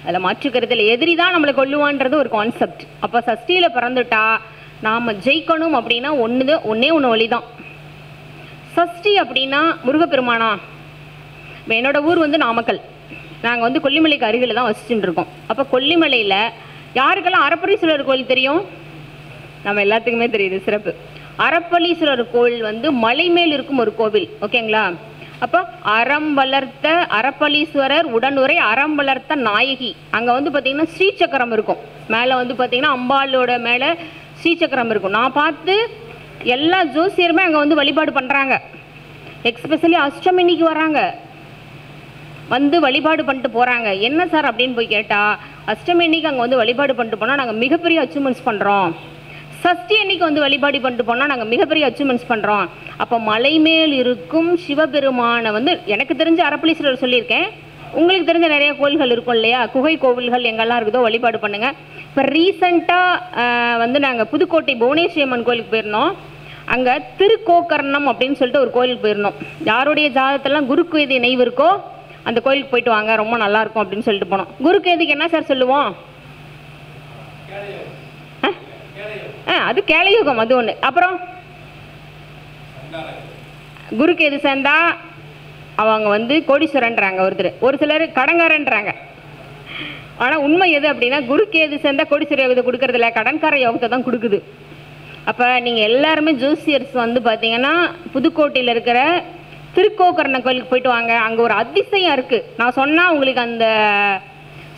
அதில் மாற்றுக்கிறதுல எதிரி தான் நம்மளை கொல்லுவான்றது ஒரு கான்செப்ட். அப்போ சஷ்டியில் பிறந்துட்டா நாம் ஜெயிக்கணும் அப்படின்னா ஒன்றே ஒன்று வழி தான். சஷ்டி அப்படின்னா முருகப்பெருமானா? இப்போ என்னோடய ஊர் வந்து நாமக்கல். நாங்கள் வந்து கொல்லிமலைக்கு அருகில் தான் வசிச்சுட்டு இருக்கோம். அப்போ கொல்லிமலையில் யாருக்கெல்லாம் அறப்பளீஸ்வரர் கோயில் தெரியும்? நம்ம எல்லாத்துக்குமே தெரியுது. சிறப்பு. அறப்பளீஸ்வரர் கோவில் வந்து மலை மேல் இருக்கும் ஒரு கோவில். ஓகேங்களா? அப்போ அறம் வளர்த்த அறப்பளீஸ்வரர் உடனுரை அறம் வளர்த்த நாயகி. அங்கே வந்து பார்த்திங்கன்னா ஸ்ரீசக்கரம் இருக்கும். மேலே வந்து பார்த்திங்கன்னா அம்பாளோட மேலே ஸ்ரீசக்கரம் இருக்கும். நான் பார்த்து எல்லா ஜோசியருமே அங்கே வந்து வழிபாடு பண்ணுறாங்க. எக்ஸ்பெஷலி அஷ்டமினிக்கு வராங்க, வந்து வழிபாடு பண்ணிட்டு போகிறாங்க. என்ன சார் அப்படின்னு போய் கேட்டால், அஷ்டமி அன்னைக்கு அங்கே வந்து வழிபாடு பண்ணிட்டு போனால் நாங்கள் மிகப்பெரிய அச்சீவ்மெண்ட்ஸ் பண்ணுறோம். சஷ்டி அன்னைக்கு வந்து வழிபாடு பண்ணிட்டு போனால் நாங்கள் மிகப்பெரிய அச்சீவ்மெண்ட்ஸ் பண்ணுறோம். அப்போ மலை மேல் இருக்கும் சிவபெருமானை வந்து எனக்கு தெரிஞ்ச அறப்பளீஸ்வரர் சொல்லியிருக்கேன். உங்களுக்கு தெரிஞ்ச நிறைய கோயில்கள் இருக்கும் இல்லையா? குகை கோவில்கள் எங்கெல்லாம் இருக்குதோ வழிபாடு பண்ணுங்கள். இப்போ ரீசண்டாக வந்து நாங்கள் புதுக்கோட்டை புவனேஸ்வரி அம்மன் கோயிலுக்கு போயிருந்தோம். அங்கே திருக்கோக்கர்ணம் அப்படின்னு சொல்லிட்டு ஒரு கோயிலுக்கு போயிருந்தோம். யாருடைய ஜாதகத்தெல்லாம் குருக்கேது நினைவு இருக்கோ அந்த கோயிலுக்கு போயிட்டு வாங்க, ரொம்ப நல்லாயிருக்கும் அப்படின்னு சொல்லிட்டு போனோம். குருக்கேதுக்கு என்ன சார் சொல்லுவோம்? அது கேளயுகம், அது ஒன்று. அப்புறம் குருக்கேது சேர்ந்தா அவங்க வந்து கோடீஸ்வரன்றாங்க ஒருத்தர், ஒரு சிலர் கடங்காரன்றாங்க. ஆனால் உண்மை எது அப்படின்னா குருக்கேது சேர்ந்தா கோடீஸ்வர யோகத்தை கொடுக்கறதில்ல, கடன்கார யோகத்தை தான் கொடுக்குது. அப்போ நீங்கள் எல்லாருமே ஜோசியர்ஸ் வந்து பார்த்தீங்கன்னா புதுக்கோட்டையில் இருக்கிற திருக்கோக்கர்ண கோயிலுக்கு போயிட்டு வாங்க. அங்கே ஒரு அதிசயம் இருக்குது. நான் சொன்னால் உங்களுக்கு அந்த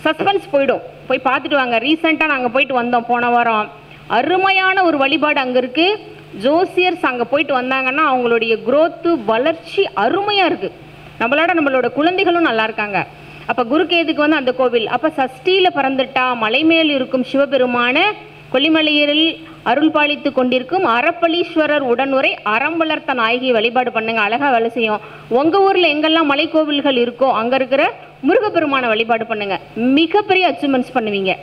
சஸ்பென்ஸ் போயிடும். போய் பார்த்துட்டு வாங்க. ரீசெண்டாக நாங்கள் போயிட்டு வந்தோம் போன வாரம். அருமையான ஒரு வழிபாடு அங்கே இருக்குது. ஜோசியர்ஸ் அங்கே போயிட்டு வந்தாங்கன்னா அவங்களுடைய குரோத்து வளர்ச்சி அருமையாக இருக்குது. நம்மளோட குழந்தைகளும் நல்லா இருக்காங்க. அப்போ குருக்கேதுக்கு வந்து அந்த கோவில். அப்போ சஷ்டியில் பிறந்துட்டா மலை மேல் இருக்கும் சிவபெருமான கொல்லிமலையில் அருள் பாலித்து கொண்டிருக்கும் அறப்பளீஸ்வரர் உடனுரை அறம் வளர்த்த நாயகி வழிபாடு பண்ணுங்க. அழகாக வேலை செய்யும். உங்கள் ஊரில் எங்கெல்லாம் மலை கோவில்கள் இருக்கோ அங்கே இருக்கிற முருகப்பெருமான வழிபாடு பண்ணுங்க. மிகப்பெரிய அச்சீவ்மெண்ட்ஸ் பண்ணுவீங்க.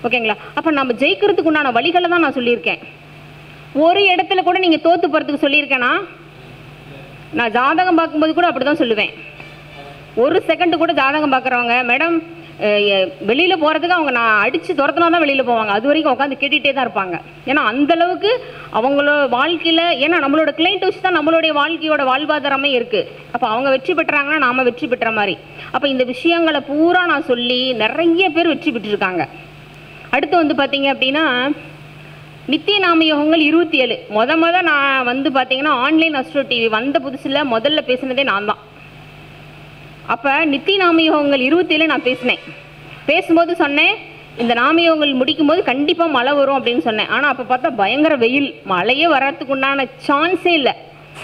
ஓகேங்களா? அப்போ நம்ம ஜெயிக்கிறதுக்கு உண்டான வழிகளை தான் நான் சொல்லியிருக்கேன். ஒரு இடத்துல கூட நீங்கள் தோற்று போகிறதுக்கு சொல்லியிருக்கேன்னா, நான் ஜாதகம் பார்க்கும்போது கூட அப்படி தான் சொல்லுவேன். ஒரு செகண்டு கூட ஜாதகம் பார்க்குறவங்க மேடம் வெளியில் போகிறதுக்கு அவங்க நான் அடித்து துரத்துனா தான் வெளியில் போவாங்க. அது வரைக்கும் உட்காந்து கேட்டுகிட்டே தான் இருப்பாங்க. ஏன்னா அந்தளவுக்கு அவங்களோட வாழ்க்கையில், ஏன்னா நம்மளோட கிளைண்ட் வச்சு தான் நம்மளுடைய வாழ்க்கையோட வாழ்வாதாரமே இருக்குது. அப்போ அவங்க வெற்றி பெற்றாங்கன்னா நாம் வெற்றி பெற்ற மாதிரி. அப்போ இந்த விஷயங்களை பூரா நான் சொல்லி நிறைய பேர் வெற்றி பெற்றிருக்காங்க. அடுத்து வந்து பார்த்தீங்க அப்படின்னா நித்திய நாம யோகங்கள் 27 நான் வந்து பார்த்தீங்கன்னா ஆன்லைன் அஸ்ட்ரோ டிவி வந்த புதுசில் முதல்ல பேசினதே நான் தான். அப்போ நித்திய நாமயோகங்கள் 27 நான் பேசும்போது சொன்னேன், இந்த நாமயோகங்கள் முடிக்கும்போது கண்டிப்பாக மழை வரும் அப்படின்னு சொன்னேன். ஆனால் அப்போ பார்த்தா பயங்கர வெயில், மழையே வர்றதுக்கு உண்டான சான்ஸே இல்லை.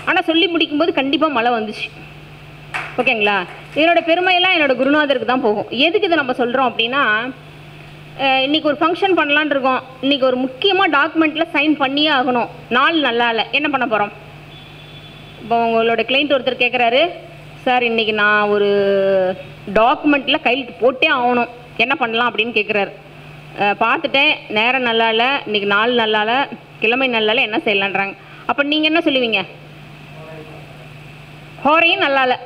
ஆனால் சொல்லி முடிக்கும்போது கண்டிப்பாக மழை வந்துச்சு. ஓகேங்களா? இதனோட பெருமையெல்லாம் என்னோட குருநாதருக்கு தான் போகும். எதுக்கு இதை நம்ம சொல்கிறோம் அப்படின்னா, இன்றைக்கி ஒரு ஃபங்க்ஷன் பண்ணலான் இருக்கோம். இன்றைக்கி ஒரு முக்கியமாக டாக்குமெண்ட்டில் சைன் பண்ணியே ஆகணும். நாள் நல்லா இல்லை, என்ன பண்ண போகிறோம்? இப்போ உங்களோட கிளைண்ட் ஒருத்தர் கேட்குறாரு, சார் இன்றைக்கி நான் ஒரு டாக்குமெண்ட்டில் கையெழுத்து போட்டே ஆகணும், என்ன பண்ணலாம் அப்படின்னு கேட்குறாரு. பார்த்துட்டேன், நேரம் நல்லா இல்லை, இன்றைக்கி நாள் நல்லா இல்லை, கிழமை நல்லா இல்லை, என்ன செய்யலான்றாங்க. அப்போ நீங்கள் என்ன சொல்லுவீங்க? ஹோரையும் நல்லா இல்லை,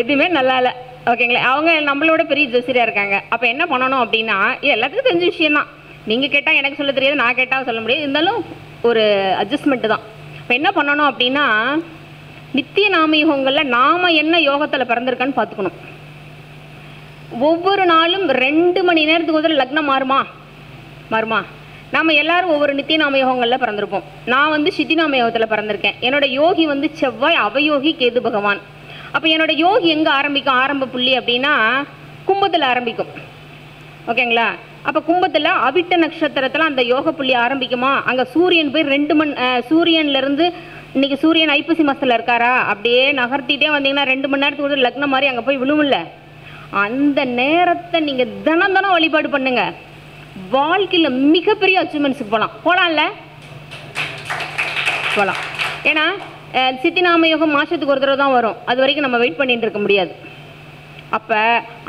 எதுவுமே நல்லா இல்லை. ஓகேங்களா? அவங்க நம்மளோட பெரிய ஜோசியராக இருக்காங்க. அப்போ என்ன பண்ணணும் அப்படின்னா, எல்லாத்துக்கும் தெரிஞ்ச விஷயந்தான். நீங்கள் கேட்டால் எனக்கு சொல்ல தெரியாது, நான் கேட்டால் சொல்ல முடியாது. இருந்தாலும் ஒரு அட்ஜஸ்ட்மெண்ட்டு தான். இப்போ என்ன பண்ணணும் அப்படின்னா, நித்திய நாம யோகங்களில் நாம் என்ன யோகத்தில் பிறந்திருக்கான்னு பார்த்துக்கணும். ஒவ்வொரு நாளும் 2 மணி நேரத்துக்கு முதல்ல லக்னம் மாறுமா? நாம் எல்லாரும் ஒவ்வொரு நித்திய நாம யோகங்களில் பிறந்திருப்போம். நான் வந்து சித்தி நாம யோகத்தில் பிறந்திருக்கேன். என்னோட யோகி வந்து செவ்வாய், அவயோகி கேது பகவான். அப்போ என்னோட யோகி எங்கே ஆரம்பிக்கும், ஆரம்ப புள்ளி அப்படின்னா கும்பத்தில் ஆரம்பிக்கும். ஓகேங்களா? அப்போ கும்பத்தில் அவிட்ட நட்சத்திரத்தில் அந்த யோக புள்ளி ஆரம்பிக்குமா, அங்கே சூரியன் போய் 2 சூரியன்லேருந்து இன்றைக்கி சூரியன் ஐப்பசி மாதத்தில் இருக்காரா, அப்படியே நகர்த்திட்டே வந்தீங்கன்னா 2 மணி நேரத்துக்கு லக்னம் மாதிரி அங்கே போய் விழுவும்ல. அந்த நேரத்தை நீங்கள் தினம் வழிபாடு பண்ணுங்க. வாழ்க்கையில் மிகப்பெரிய அச்சீவ்மெண்ட்ஸுக்கு போகலாம்ல, போகலாம். ஏன்னா சித்தி நாம யோகம் மாதத்துக்கு ஒரு தடவை தான் வரும். அது வரைக்கும் நம்ம வெயிட் பண்ணிட்டு இருக்க முடியாது. அப்போ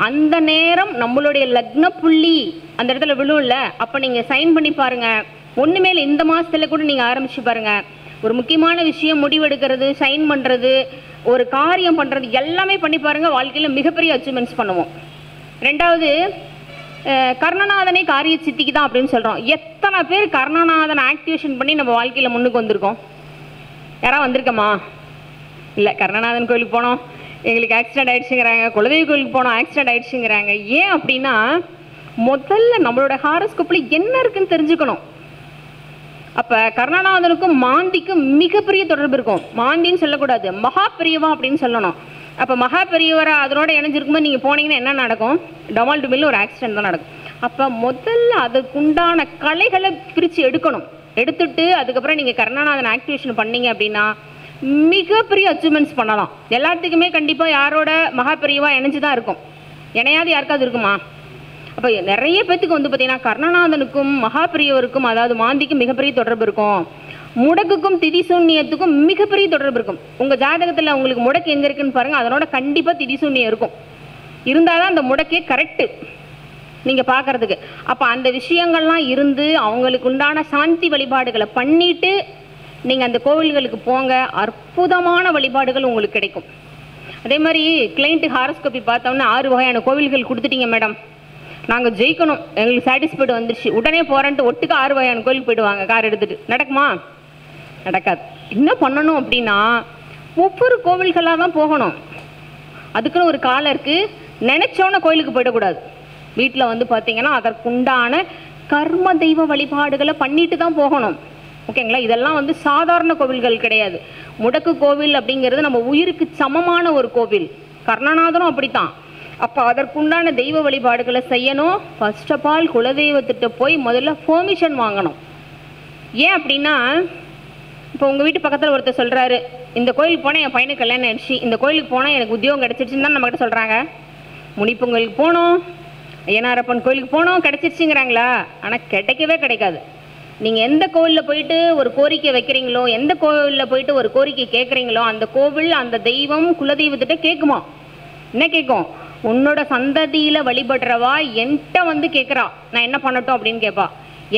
அந்த நேரம் நம்மளுடைய லக்ன புள்ளி அந்த இடத்துல விழும்ல. அப்போ நீங்கள் சைன் பண்ணி பாருங்கள். ஒன்றுமே இல்லை, இந்த மாதத்தில் கூட நீங்கள் ஆரம்பித்து பாருங்கள். ஒரு முக்கியமான விஷயம் முடிவெடுக்கிறது, சைன் பண்ணுறது, ஒரு காரியம் பண்ணுறது எல்லாமே பண்ணி பாருங்கள். வாழ்க்கையில் மிகப்பெரிய அச்சீவ்மெண்ட்ஸ் பண்ணுவோம். ரெண்டாவது, கர்ணநாதனே காரிய சித்திக்கு தான் அப்படின்னு சொல்கிறோம். எத்தனை பேர் கர்ணநாதனை ஆக்டிவேஷன் பண்ணி நம்ம வாழ்க்கையில் முன்னுக்கு வந்திருக்கோம்? யாராவது வந்திருக்கோமா? இல்லை, கர்ணநாதன் கோயிலுக்கு போனோம், எங்களுக்கு ஆக்சிடென்ட் ஆகிடுச்சுங்கிறாங்க. குலதெய்வ கோயிலுக்கு போனோம், ஆக்சிடென்ட் ஆகிடுச்சுங்கிறாங்க. ஏன் அப்படின்னா முதல்ல நம்மளோட ஹாரோஸ்கோப்பில் என்ன இருக்குன்னு தெரிஞ்சுக்கணும். அப்போ கர்ணநாதனுக்கும் மாந்திக்கும் மிகப்பெரிய தொடர்பு இருக்கும். மாந்தின்னு சொல்லக்கூடாது, மகா பெரியவா அப்படின்னு சொல்லணும். அப்போ மகா பெரியவரா அதனோட இணைஞ்சிருக்கும்போது நீங்கள் போனீங்கன்னா என்ன நடக்கும்? டமால் டுமில் ஒரு ஆக்சிடென்ட் தான் நடக்கும். அப்போ முதல்ல அதுக்குண்டான கலைகளை பிரித்து எடுக்கணும். எடுத்துட்டு அதுக்கப்புறம் நீங்கள் கர்ணநாதன் ஆக்டிவேஷன் பண்ணீங்க அப்படின்னா மிகப்பெரிய அச்சீவ்மெண்ட்ஸ் பண்ணலாம். எல்லாத்துக்குமே கண்டிப்பாக யாரோட மகா பெரியவா இணைஞ்சு தான் இருக்கும். இணையாது யாருக்காவது இருக்குமா? அப்போ நிறைய பேத்துக்கு வந்து பார்த்தீங்கன்னா கர்ணநாதனுக்கும் மகா பெரியவருக்கும், அதாவது மாந்திக்கும் மிகப்பெரிய தொடர்பு இருக்கும். முடக்குக்கும் திதி சூன்யத்துக்கும் மிகப்பெரிய தொடர்பு இருக்கும். உங்கள் ஜாதகத்தில் உங்களுக்கு முடக்கு எங்கே இருக்குன்னு பாருங்கள். அதனோட கண்டிப்பாக திதி சூன்யம் இருக்கும். இருந்தால் தான் அந்த முடக்கே கரெக்டு நீங்கள் பார்க்குறதுக்கு. அப்போ அந்த விஷயங்கள்லாம் இருந்து அவங்களுக்கு உண்டான சாந்தி வழிபாடுகளை பண்ணிவிட்டு நீங்கள் அந்த கோவில்களுக்கு போங்க. அற்புதமான வழிபாடுகள் உங்களுக்கு கிடைக்கும். அதே மாதிரி கிளைண்ட்டு ஹாரோஸ்கோப்பி பார்த்தோம்னா 6 வகையான கோவில்கள் கொடுத்துட்டீங்க மேடம், நாங்கள் ஜெயிக்கணும், எங்களுக்கு சாட்டிஸ்ஃபைடு வந்துடுச்சு, உடனே போகிறேன்ட்டு ஒட்டுக்கு 6 வகையான கோயிலுக்கு போயிடுவாங்க கார் எடுத்துகிட்டு. நடக்குமா? நடக்காது. என்ன பண்ணணும் அப்படின்னா ஒவ்வொரு கோவில்களாக தான் போகணும். அதுக்குன்னு ஒரு காலம் இருக்குது. நினச்சோன்னே கோயிலுக்கு போயிடக்கூடாது. வீட்டில் வந்து பார்த்தீங்கன்னா அதற்குண்டான கர்ம தெய்வ வழிபாடுகளை பண்ணிட்டு தான் போகணும். ஓகேங்களா? இதெல்லாம் வந்து சாதாரண கோவில்கள் கிடையாது. முடக்கு கோவில் அப்படிங்கிறது நம்ம உயிருக்கு சமமான ஒரு கோவில். கர்ணநாதனும் அப்படித்தான். அப்போ அதற்குண்டான தெய்வ வழிபாடுகளை செய்யணும். ஃபர்ஸ்ட் ஆஃப் ஆல் குலதெய்வத்திட்ட போய் முதல்ல பெர்மிஷன் வாங்கணும். ஏன் அப்படின்னா இப்போ உங்கள் வீட்டு பக்கத்தில் ஒருத்தர் சொல்கிறாரு, இந்த கோயிலுக்கு போனால் என் பையனுக்கு கல்யாணம் ஆயிடுச்சு, இந்த கோயிலுக்கு போனால் எனக்கு உத்தியோகம் கிடச்சிருச்சுன்னு தான் நம்மகிட்ட சொல்கிறாங்க. முனிப்பன் கோயிலுக்கு போனோம், ஐயனாரப்பன் கோயிலுக்கு போனோம், கிடச்சிருச்சுங்கிறாங்களா? ஆனால் கிடைக்கவே கிடைக்காது. நீங்கள் எந்த கோவிலில் போயிட்டு ஒரு கோரிக்கை வைக்கிறீங்களோ, எந்த கோவிலில் போயிட்டு ஒரு கோரிக்கை கேட்குறீங்களோ, அந்த கோவில் அந்த தெய்வம் குலதெய்வத்திட்ட கேட்குமா? என்ன கேட்கும்? உன்னோட சந்ததியில் வழிபடுறவா என்கிட்ட வந்து கேட்குறா, நான் என்ன பண்ணட்டும் அப்படின்னு கேட்பா.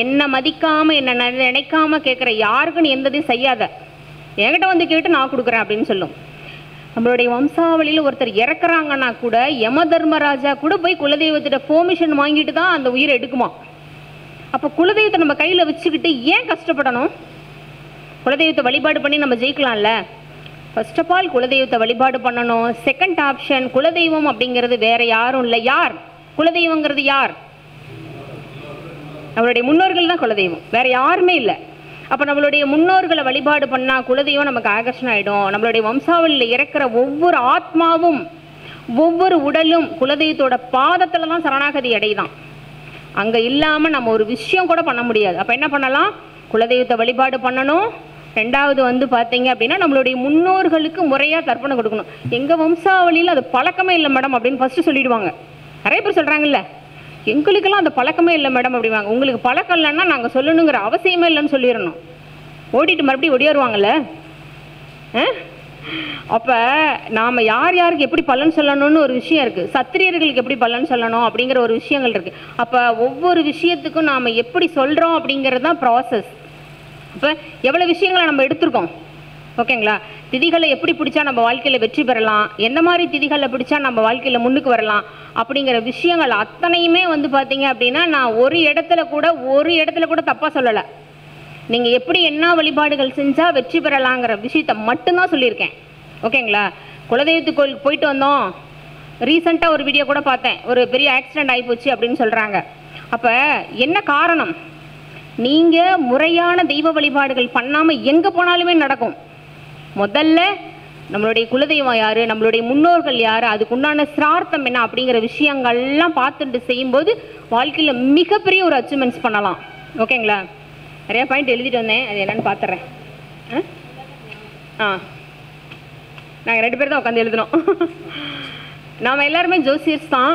என்னை மதிக்காமல் என்னை நினைக்காமல் கேட்குற யாருக்குன்னு எந்ததையும் செய்யாத, என்கிட்ட வந்து கேட்டு நான் கொடுக்குறேன் அப்படின்னு சொல்லும். நம்மளுடைய வம்சாவளியில் ஒருத்தர் இறக்குறாங்கன்னா கூட யம தர்மராஜா கூட போய் குலதெய்வத்திட்ட பெர்மிஷன் வாங்கிட்டு தான் அந்த உயிரை எடுக்குமா. அப்போ குலதெய்வத்தை நம்ம கையில் வச்சுக்கிட்டு ஏன் கஷ்டப்படணும்? குலதெய்வத்தை வழிபாடு பண்ணி நம்ம ஜெயிக்கலாம்ல. ஃபர்ஸ்ட் ஆஃப் ஆல் குலதெய்வத்தை வழிபாடு பண்ணணும். செகண்ட் ஆப்ஷன், குலதெய்வம் அப்படிங்கிறது வேற யாரும் இல்லை. யார் குலதெய்வங்கிறது? யார்? நம்மளுடைய முன்னோர்கள் தான் குலதெய்வம், வேற யாருமே இல்லை. அப்போ நம்மளுடைய முன்னோர்களை வழிபாடு பண்ணால் குலதெய்வம் நமக்கு ஆகர்ஷணம் ஆகிடும். நம்மளுடைய வம்சாவளியில் இறக்குற ஒவ்வொரு ஆத்மாவும் ஒவ்வொரு உடலும் குலதெய்வத்தோட பாதத்தில் தான் சரணாகதி அடைதான். அங்கே இல்லாமல் நம்ம ஒரு விஷயம் கூட பண்ண முடியாது. அப்போ என்ன பண்ணலாம்? குலதெய்வத்தை வழிபாடு பண்ணணும். ரெண்டாவது வந்து பார்த்தீங்க அப்படின்னா நம்மளுடைய முன்னோர்களுக்கு முறையாக தர்ப்பணம் கொடுக்கணும். எங்கள் வம்சாவளியில் அது பழக்கமே இல்லை மேடம் அப்படின்னு ஃபஸ்ட்டு சொல்லிடுவாங்க. நிறைய பேர் சொல்கிறாங்கல்ல, எங்களுக்கெல்லாம் அந்த பழக்கமே இல்லை மேடம் அப்படிவாங்க. உங்களுக்கு பழக்கம் இல்லைன்னா நாங்கள் சொல்லணுங்கிற அவசியமே இல்லைன்னு சொல்லிடணும். ஓடிட்டு மறுபடியும் ஒடியாருவாங்கல்ல. அப்போ நாம் யார் யாருக்கு எப்படி பலன் சொல்லணும்னு ஒரு விஷயம் இருக்குது. சத்திரியர்களுக்கு எப்படி பலன் சொல்லணும் அப்படிங்கிற ஒரு விஷயங்கள் இருக்குது. அப்போ ஒவ்வொரு விஷயத்துக்கும் நாம் எப்படி சொல்கிறோம் அப்படிங்கிறது தான் ப்ராசஸ். அப்போ எவ்வளோ விஷயங்களை நம்ம எடுத்துருக்கோம். ஓகேங்களா? திதிகளை எப்படி பிடிச்சா நம்ம வாழ்க்கையில் வெற்றி பெறலாம், எந்த மாதிரி திதிகளை பிடிச்சா நம்ம வாழ்க்கையில் முன்னுக்கு வரலாம் அப்படிங்கிற விஷயங்கள் அத்தனையுமே வந்து பார்த்தீங்க அப்படின்னா நான் ஒரு இடத்துல கூட தப்பாக சொல்லலை. நீங்கள் எப்படி என்ன வழிபாடுகள் செஞ்சால் வெற்றி பெறலாங்கிற விஷயத்த மட்டும்தான் சொல்லியிருக்கேன். ஓகேங்களா? குலதெய்வத்து கோயிலுக்கு போயிட்டு வந்தோம். ரீசெண்டாக ஒரு வீடியோ கூட பார்த்தேன், ஒரு பெரிய ஆக்சிடென்ட் ஆகிப்போச்சு அப்படின்னு சொல்கிறாங்க. அப்போ என்ன காரணம்? நீங்கள் முறையான தெய்வ வழிபாடுகள் பண்ணாமல் எங்கே போனாலுமே நடக்கும். முதல்ல நம்மளுடைய குலதெய்வம் யார், நம்மளுடைய முன்னோர்கள் யார், அதுக்குண்டான சிரார்த்தம் என்ன அப்படிங்கிற விஷயங்கள்லாம் பார்த்துட்டு செய்யும்போது வாழ்க்கையில் மிகப்பெரிய ஒரு அச்சீவ்மெண்ட்ஸ் பண்ணலாம். ஓகேங்களா? நிறையா பாயிண்ட் எழுதிட்டு வந்தேன், அது என்னன்னு பார்த்துறேன். நாங்கள் 2 பேர் தான் உட்காந்து எழுதணும். நாம் எல்லாருமே ஜோசியர்ஸ் தான்.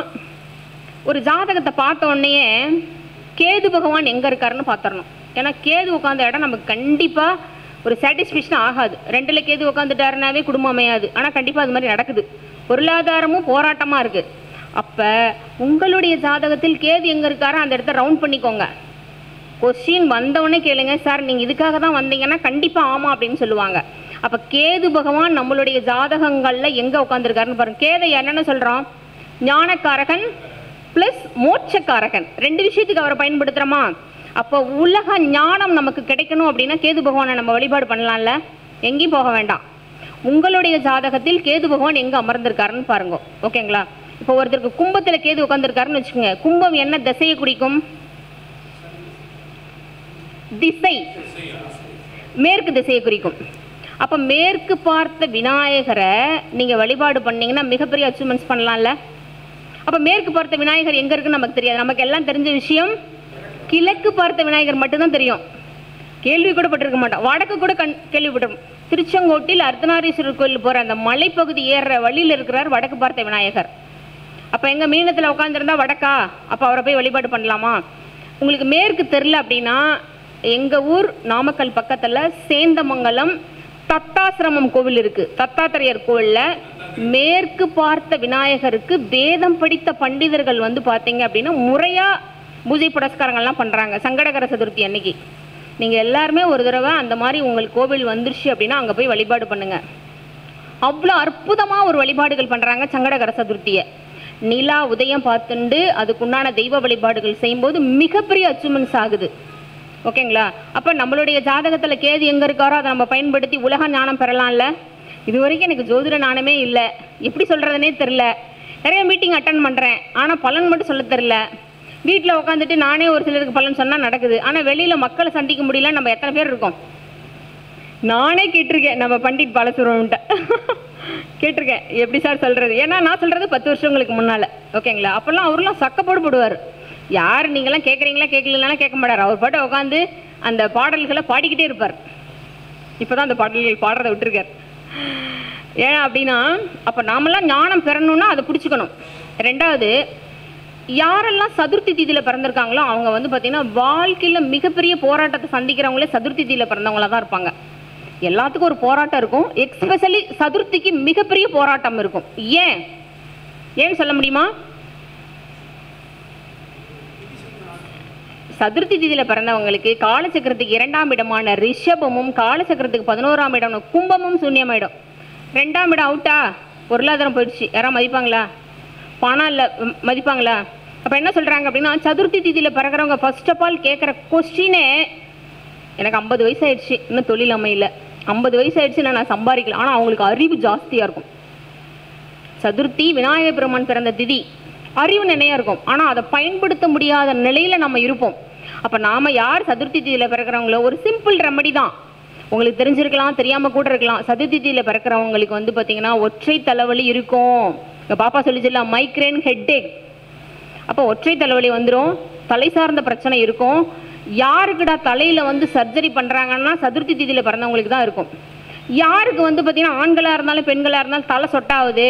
ஒரு ஜாதகத்தை பார்த்த உடனேயே கேது பகவான் எங்கே இருக்காருன்னு பார்த்துடணும். ஏன்னா கேது உட்காந்த இடம் நமக்கு கண்டிப்பாக ஒரு சாட்டிஸ்ஃபேக்ஷன் ஆகாது. 2ல் கேது உட்காந்துட்டாருனாவே குடும்பம் அமையாது. ஆனால் கண்டிப்பாக அது மாதிரி நடக்குது. பொருளாதாரமும் போராட்டமாக இருக்குது. அப்போ உங்களுடைய ஜாதகத்தில் கேது எங்கே இருக்காரோ அந்த இடத்த ரவுண்ட் பண்ணிக்கோங்க. கொஸ்டின் வந்தவொடனே கேளுங்க, சார் நீங்கள் இதுக்காக தான் வந்தீங்கன்னா கண்டிப்பாக ஆமாம் அப்படின்னு சொல்லுவாங்க. அப்போ கேது பகவான் நம்மளுடைய ஜாதகங்களில் எங்கே உட்காந்துருக்காருன்னு பாருங்கள். கேதை என்னென்ன சொல்கிறோம்? ஞானக்காரகன் ப்ளஸ் மோட்சக்காரகன், 2 விஷயத்துக்கு அவரை பயன்படுத்துகிறோமா? அப்போ உலக ஞானம் நமக்கு கிடைக்கணும் அப்படின்னா கேது பகவானை நம்ம வழிபாடு பண்ணலாம்ல. எங்கேயும் போக வேண்டாம். உங்களுடைய ஜாதகத்தில் கேது பகவான் எங்கே அமர்ந்திருக்காருன்னு பாருங்க. ஓகேங்களா? இப்போ ஒருத்தருக்கு கும்பத்தில் கேது உட்காந்துருக்காருன்னு வச்சுக்கோங்க. கும்பம் என்ன திசையை குறிக்கும்? திசை, மேற்கு திசையை குறிக்கும். அப்போ மேற்கு பார்த்த விநாயகரை நீங்கள் வழிபாடு பண்ணீங்கன்னா மிகப்பெரிய அச்சீவ்மெண்ட்ஸ் பண்ணலாம்ல. அப்போ மேற்கு பார்த்த விநாயகர் எங்கே இருக்குன்னு நமக்கு தெரியாது. நமக்கு எல்லாம் தெரிஞ்ச விஷயம் கிழக்கு பார்த்த விநாயகர் மட்டும்தான் தெரியும். கேள்வி கூட பட்டிருக்க மாட்டோம். வடக்கு கூட கேள்விப்பட்டிருக்கோம். திருச்செங்கோட்டில் அர்த்தநாரீஸ்வரர் கோயில் போகிற அந்த மலைப்பகுதி ஏறுற வழியில் இருக்கிறார் வடக்கு பார்த்த விநாயகர். அப்போ எங்கள் மீனத்தில் உட்காந்துருந்தா வடக்கா? அப்போ அவரை போய் வழிபாடு பண்ணலாமா? உங்களுக்கு மேற்கு தெரில அப்படின்னா எங்கள் ஊர் நாமக்கல் பக்கத்தில் சேந்தமங்கலம் தத்தாசிரமம் கோவில் இருக்குது. தத்தாத்திரையர் கோவிலில் மேற்கு பார்த்த விநாயகருக்கு வேதம் படித்த பண்டிதர்கள் வந்து பார்த்தீங்க அப்படின்னா முறையாக பூஜை புரஸ்காரங்கள்லாம் பண்ணுறாங்க. சங்கடகர சதுர்த்தி அன்னைக்கு நீங்கள் எல்லாருமே ஒரு தடவை அந்த மாதிரி உங்களுக்கு கோவில் வந்துருச்சு அப்படின்னா அங்கே போய் வழிபாடு பண்ணுங்கள். அவ்வளோ அற்புதமாக ஒரு வழிபாடுகள் பண்ணுறாங்க சங்கடகர சதுர்த்தியை. நிலா உதயம் பார்த்துண்டு அதுக்குண்டான தெய்வ வழிபாடுகள் செய்யும்போது மிகப்பெரிய அச்சீவ்மெண்ட்ஸ் ஆகுது. ஓகேங்களா? அப்போ நம்மளுடைய ஜாதகத்தில் கேது எங்கே இருக்காரோ அதை நம்ம பயன்படுத்தி உலக ஞானம் பெறலாம்ல. இது வரைக்கும் எனக்கு ஜோதிட ஞானமே இல்லை, எப்படி சொல்கிறதுனே தெரில. நிறைய மீட்டிங் அட்டன் பண்ணுறேன், ஆனால் பலன் மட்டும் சொல்ல தெரில. வீட்டில் உட்காந்துட்டு நானே ஒரு சிலருக்கு பலன் சொன்னால் நடக்குது, ஆனால் வெளியில் மக்களை சந்திக்க முடியல. நம்ம எத்தனை பேர் இருக்கோம்? நானே கேட்டிருக்கேன் நம்ம பண்டிட் பாலசுப்ரமணியன்ட்ட கேட்டிருக்கேன், எப்படி சார் சொல்கிறது? ஏன்னா நான் சொல்கிறது 10 வருஷங்களுக்கு முன்னால். ஓகேங்களா? அப்போல்லாம் அவரெலாம் சக்கப்போடு போடுவார். யார் நீங்களாம் கேட்குறீங்களா கேட்கலாம் கேட்க மாட்டார். அவர் பாட்டு உட்காந்து அந்த பாடல்களை பாடிக்கிட்டே இருப்பார். இப்போ தான் அந்த பாடல்கள் பாடுறதை விட்டுருக்கார். ஏன் அப்படின்னா அப்போ நாமெல்லாம் ஞானம் பெறணும்னா அதை பிடிச்சிக்கணும். 2வது, யாரெல்லாம் சதுர்த்தி தீதியில் பிறந்திருக்காங்களோ அவங்க வந்து பார்த்திங்கன்னா வாழ்க்கையில் மிகப்பெரிய போராட்டத்தை சந்திக்கிறவங்களே சதுர்த்தி தீதியில் பிறந்தவங்களாக தான் இருப்பாங்க. எல்லாத்துக்கும் ஒரு போராட்டம் இருக்கும். எக்ஸ்பெஷலி சதுர்த்திக்கு மிகப்பெரிய போராட்டம் இருக்கும். ஏன்னு சொல்ல முடியுமா? சதுர்த்தி தீதியில் பிறந்தவங்களுக்கு காலச்சக்கரத்துக்கு 2ஆம் இடமான ரிஷபமும் காலச்சக்கரத்துக்கு 11ஆம் இடம் கும்பமும் சூன்யமாயிடும். 2ஆம் இடம் அவுட்டா? பொருளாதாரம் போயிடுச்சு. யாராவது மதிப்பாங்களா? பணம் இல்லை மதிப்பாங்களா? அப்போ என்ன சொல்கிறாங்க அப்படின்னா சதுர்த்தி தீதியில் பிறக்கிறவங்க ஃபர்ஸ்ட் ஆஃப் ஆல் கேட்குற கொஸ்டினே, எனக்கு 50 வயசு ஆயிடுச்சு, இன்னும் தொழில் அமையல, 50 வயசு ஆயிடுச்சு, நான் சம்பாதிக்கலாம். ஆனால் அவங்களுக்கு அறிவு ஜாஸ்தியாக இருக்கும். சதுர்த்தி விநாயகர் பெருமான் பிறந்த திதி, அறிவு நிறையா இருக்கும். ஆனால் அதை பயன்படுத்த முடியாத நிலையில் நம்ம இருப்போம். அப்போ நாம் யார் சதுர்த்தி தீதியில் பிறக்கிறவங்களோ ஒரு சிம்பிள் ரெமடி தான். உங்களுக்கு தெரிஞ்சிருக்கலாம், தெரியாமல் கூட இருக்கலாம். சதுர்த்தி தீதியில் பிறக்கிறவங்களுக்கு வந்து பார்த்திங்கன்னா ஒற்றை தலைவலி இருக்கும். எங்கள் பாப்பா சொல்லிச்சிடலாம், மைக்ரேன் ஹெட்டேக். அப்போ ஒற்றை தலைவலி வந்துடும், தலை சார்ந்த பிரச்சனை இருக்கும். யாருக்குடா தலையில் வந்து சர்ஜரி பண்ணுறாங்கன்னா சதுர்த்தி தீதியில் பிறந்தவங்களுக்கு தான் இருக்கும். யாருக்கு வந்து பார்த்திங்கன்னா ஆண்களாக இருந்தாலும் பெண்களாக இருந்தாலும் தலை சொட்டாகுது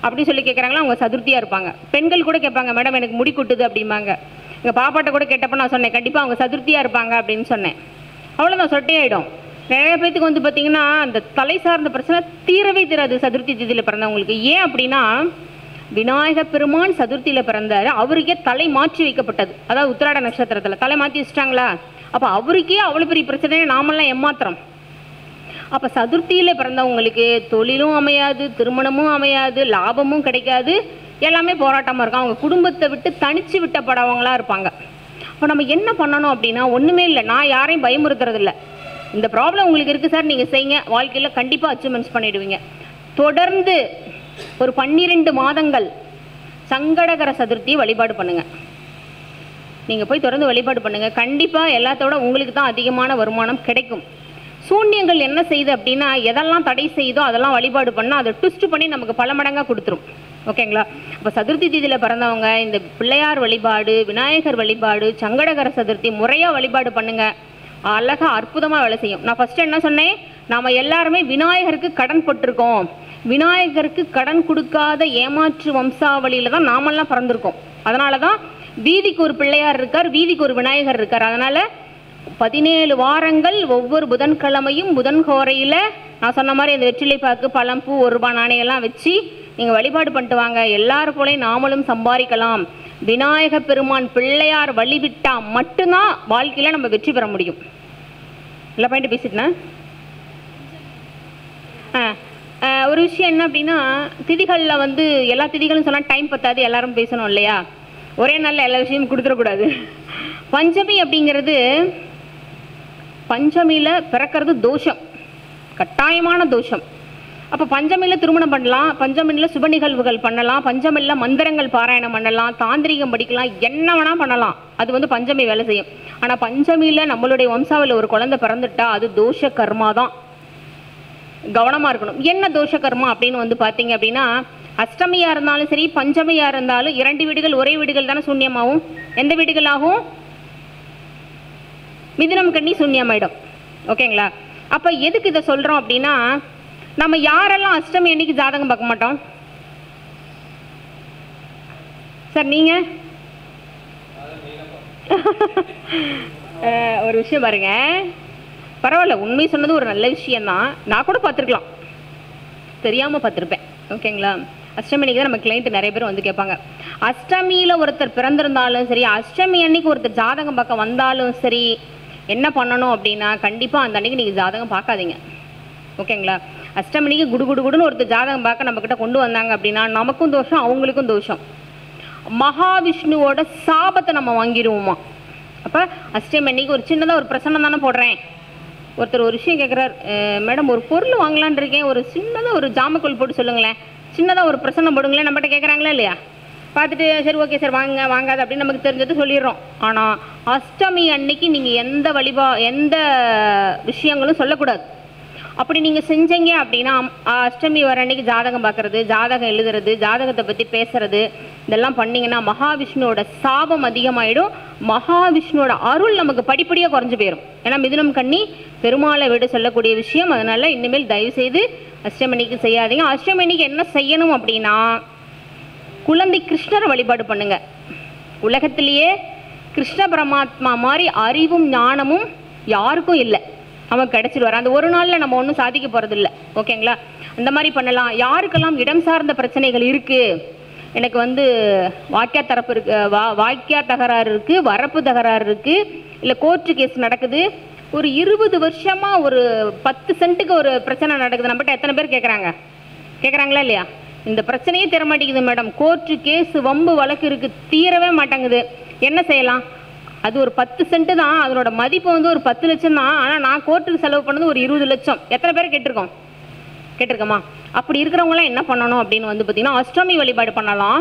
அப்படின்னு சொல்லி கேட்குறாங்களா அவங்க சதுர்த்தியாக இருப்பாங்க. பெண்கள் கூட கேட்பாங்க, மேடம் எனக்கு முடி கொட்டுது அப்படிம்பாங்க. எங்கள் பாப்பாட்ட கூட கேட்டப்போ நான் சொன்னேன், கண்டிப்பாக அவங்க சதுர்த்தியாக இருப்பாங்க அப்படின்னு சொன்னேன். அவ்வளோதான், சொட்டையாயிடும். நிறைய பேத்துக்கு வந்து பார்த்திங்கன்னா அந்த தலை சார்ந்த பிரச்சனை தீரவே தீராது சதுர்த்தி தீதியில் பிறந்தவங்களுக்கு. ஏன் அப்படின்னா விநாயகர் பெருமான் சதுர்த்தியில் பிறந்தார், அவருக்கே தலை மாற்றி வைக்கப்பட்டது. அதாவது உத்திராட நட்சத்திரத்தில் தலை மாற்றி வச்சுட்டாங்களா, அப்போ அவருக்கே அவ்வளோ பெரிய பிரச்சனையை நாமெல்லாம் ஏமாத்துறோம். அப்போ சதுர்த்தியில் பிறந்தவங்களுக்கு தொழிலும் அமையாது, திருமணமும் அமையாது, லாபமும் கிடைக்காது, எல்லாமே போராட்டமாக இருக்கும். அவங்க குடும்பத்தை விட்டு தனித்து விட்டப்படவங்களாக இருப்பாங்க. அப்போ நம்ம என்ன பண்ணணும் அப்படின்னா ஒன்றுமே இல்லை, நான் யாரையும் பயமுறுத்துறதில்லை. இந்த ப்ராப்ளம் உங்களுக்கு இருக்குது சார், நீங்கள் செய்யுங்க, வாழ்க்கையில் கண்டிப்பாக அச்சீவ்மெண்ட்ஸ் பண்ணிவிடுவீங்க. தொடர்ந்து ஒரு 12 மாதங்கள் சங்கடகர சதுர்த்தி வழிபாடு பண்ணுங்கள். நீங்கள் போய் தொடர்ந்து வழிபாடு பண்ணுங்கள். கண்டிப்பாக எல்லாத்தோட உங்களுக்கு தான் அதிகமான வருமானம் கிடைக்கும். சூன்யங்கள் என்ன செய்யுது அப்படின்னா, எதெல்லாம் தடை செய்யுதோ அதெல்லாம் வழிபாடு பண்ணால் அதை ட்விஸ்ட் பண்ணி நமக்கு பல மடங்காக கொடுத்துரும். ஓகேங்களா? அப்போ சதுர்த்தி தீதியில் பிறந்தவங்க இந்த பிள்ளையார் வழிபாடு, விநாயகர் வழிபாடு, சங்கடகர சதுர்த்தி முறையாக வழிபாடு பண்ணுங்கள். அழகாக அற்புதமாக வேலை செய்யும். நான் ஃபஸ்ட்டு என்ன சொன்னேன், நாம் எல்லாருமே விநாயகருக்கு கடன் பட்டிருக்கோம். விநாயகருக்கு கடன் கொடுக்காத ஏமாற்று வம்சாவளியில் தான் நாமெல்லாம் பிறந்திருக்கோம். அதனால தான் வீதிக்கு ஒரு பிள்ளையார் இருக்கார், வீதிக்கு ஒரு விநாயகர் இருக்கார். அதனால் 17 வாரங்கள் ஒவ்வொரு புதன்கிழமையும் புதன்கோரையில் நான் சொன்ன மாதிரி அந்த வெற்றிலை பாக்கு, பழம், பூ, 1 ரூபாய் நாணயெல்லாம் வச்சு நீங்கள் வழிபாடு பண்ணிட்டு வாங்க. எல்லாரும் போலையும் நாமளும் சம்பாதிக்கலாம். விநாயக பெருமான் பிள்ளையார் வழிவிட்டால் மட்டும்தான் வாழ்க்கையில் நம்ம வெற்றி பெற முடியும். எல்லா பாயிண்ட் பேசிட்டேன். ஒரு விஷயம் என்ன அப்படின்னா, திதிகளில் வந்து எல்லா திதிகளும் சொன்னால் டைம் பத்தாது, எல்லாரும் பேசணும் இல்லையா? ஒரே நாளில் எல்லா விஷயமும் கொடுத்துடக்கூடாது. பஞ்சமி அப்படிங்கிறது, பஞ்சமியில் பிறக்கிறது தோஷம், கட்டாயமான தோஷம். அப்போ பஞ்சமியில் திருமணம் பண்ணலாம், பஞ்சமியில் சுப நிகழ்வுகள் பண்ணலாம், பஞ்சமியில் மந்திரங்கள் பாராயணம் பண்ணலாம், தாந்திரிகம் படிக்கலாம், என்ன வேணால் பண்ணலாம். அது வந்து பஞ்சமி வேலை செய்யும். ஆனால் பஞ்சமியில் நம்மளுடைய வம்சாவில் ஒரு குழந்தை பிறந்துட்டா அது தோஷ கர்மா தான். கவனமாக இருக்கணும். என்ன தோஷ கர்மா அப்படின்னு வந்து பார்த்தீங்க அப்படின்னா, அஷ்டமியாக இருந்தாலும் சரி, பஞ்சமியாக இருந்தாலும் 2 வீடுகள் ஒரே வீடுகள் தானே சூன்யமாகும். எந்த வீடுகள் ஆகும்? மிதுனம் கன்னி சூன்யமாயிடும். ஓகேங்களா? அப்போ எதுக்கு இதை சொல்கிறோம் அப்படின்னா, நம்ம யாரெல்லாம் அஷ்டமி அன்னைக்கு ஜாதகம் பார்க்க மாட்டோம் சார்? நீங்கள் ஒரு விஷயம் பாருங்க, பரவாயில்ல, உண்மை சொன்னது ஒரு நல்ல விஷயந்தான். நான் கூட பார்த்துருக்கலாம், தெரியாமல் பார்த்துருப்பேன். ஓகேங்களா? அஷ்டமி அன்னைக்கு தான் நம்ம கிளைண்ட் நிறைய பேர் வந்து கேட்பாங்க. அஷ்டமியில் ஒருத்தர் பிறந்திருந்தாலும் சரி, அஷ்டமி அன்னைக்கு ஒருத்தர் ஜாதகம் பார்க்க வந்தாலும் சரி, என்ன பண்ணணும் அப்படின்னா, கண்டிப்பாக அந்த அன்னைக்கு நீங்கள் ஜாதகம் பார்க்காதீங்க. ஓகேங்களா? அஷ்டமணிக்கு குடுன்னு ஒருத்தர் ஜாதகம் பார்க்க நம்மக்கிட்ட கொண்டு வந்தாங்க அப்படின்னா நமக்கும் தோஷம், அவங்களுக்கும் தோஷம். மகாவிஷ்ணுவோட சாபத்தை நம்ம வாங்கிடுவோமா? அப்போ அஷ்டமி அன்னைக்கு ஒரு சின்னதாக ஒரு பிரசன்னம் தானே போடுறேன். ஒருத்தர் ஒரு விஷயம் கேட்குறார், மேடம் ஒரு பொருள் வாங்கலான் இருக்கேன், ஒரு சின்னதாக ஒரு ஜாமக்கோல் போட்டு சொல்லுங்களேன், சின்னதாக ஒரு பிரசன்னம் போடுங்களேன், நம்மகிட்ட கேட்குறாங்களா இல்லையா? பார்த்துட்டு சரி ஓகே சார் வாங்காது அப்படின்னு நமக்கு தெரிஞ்சது சொல்லிடுறோம். ஆனால் அஷ்டமி அன்னைக்கு நீங்கள் எந்த விஷயங்களும் சொல்லக்கூடாது. அப்படி நீங்கள் செஞ்சீங்க அப்படின்னா, அஷ்டமி வர அன்னைக்கு ஜாதகம் பார்க்குறது, ஜாதகம் எழுதுறது, ஜாதகத்தை பற்றி பேசுறது, இதெல்லாம் பண்ணிங்கன்னா மகாவிஷ்ணுவோட சாபம் அதிகமாகிடும். மகாவிஷ்ணுவோட அருள் நமக்கு படிப்படியாக குறைஞ்சி போயிடும். ஏன்னா மிதுனம் கன்னி பெருமாளை விட சொல்லக்கூடிய விஷயம். அதனால் இனிமேல் தயவுசெய்து அஷ்டமணிக்கு செய்யாதீங்க. அஷ்டமணிக்கு என்ன செய்யணும் அப்படின்னா, குழந்தை கிருஷ்ணரை வழிபாடு பண்ணுங்க. உலகத்திலேயே கிருஷ்ண பரமாத்மா மாதிரி அறிவும் ஞானமும் யாருக்கும் இல்லை. அவன் கிடச்சிடுவார். அந்த ஒரு நாளில் நம்ம ஒன்றும் சாதிக்க போகிறதில்ல. ஓகேங்களா? அந்த மாதிரி பண்ணலாம். யாருக்கெல்லாம் இடம் சார்ந்த பிரச்சனைகள் இருக்குது, எனக்கு வந்து வாக்கியா தகராறு இருக்குது, வரப்பு தகராறு இருக்குது, இல்லை கோர்ட்டு கேஸ் நடக்குது, ஒரு 20 வருஷமாக ஒரு 10 சென்ட்டுக்கு ஒரு பிரச்சனை நடக்குது, நம்மகிட்ட எத்தனை பேர் கேட்குறாங்களா இல்லையா? இந்த பிரச்சனையே தீர மாட்டேங்குது மேடம், கோர்ட்டு கேஸ் வம்பு வழக்கு இருக்குது, தீரவே மாட்டேங்குது, என்ன செய்யலாம்? அது ஒரு 10 சென்ட்டு தான், அதனோட மதிப்பு வந்து ஒரு 10 லட்சம் தான். ஆனால் நான் கோர்ட்டுக்கு செலவு பண்ணது ஒரு 20 லட்சம். எத்தனை பேர் கேட்டிருக்கோமா? அப்படி இருக்கிறவங்களாம் என்ன பண்ணணும் அப்படின்னு வந்து பார்த்தீங்கன்னா, அஷ்டமி வழிபாடு பண்ணலாம்.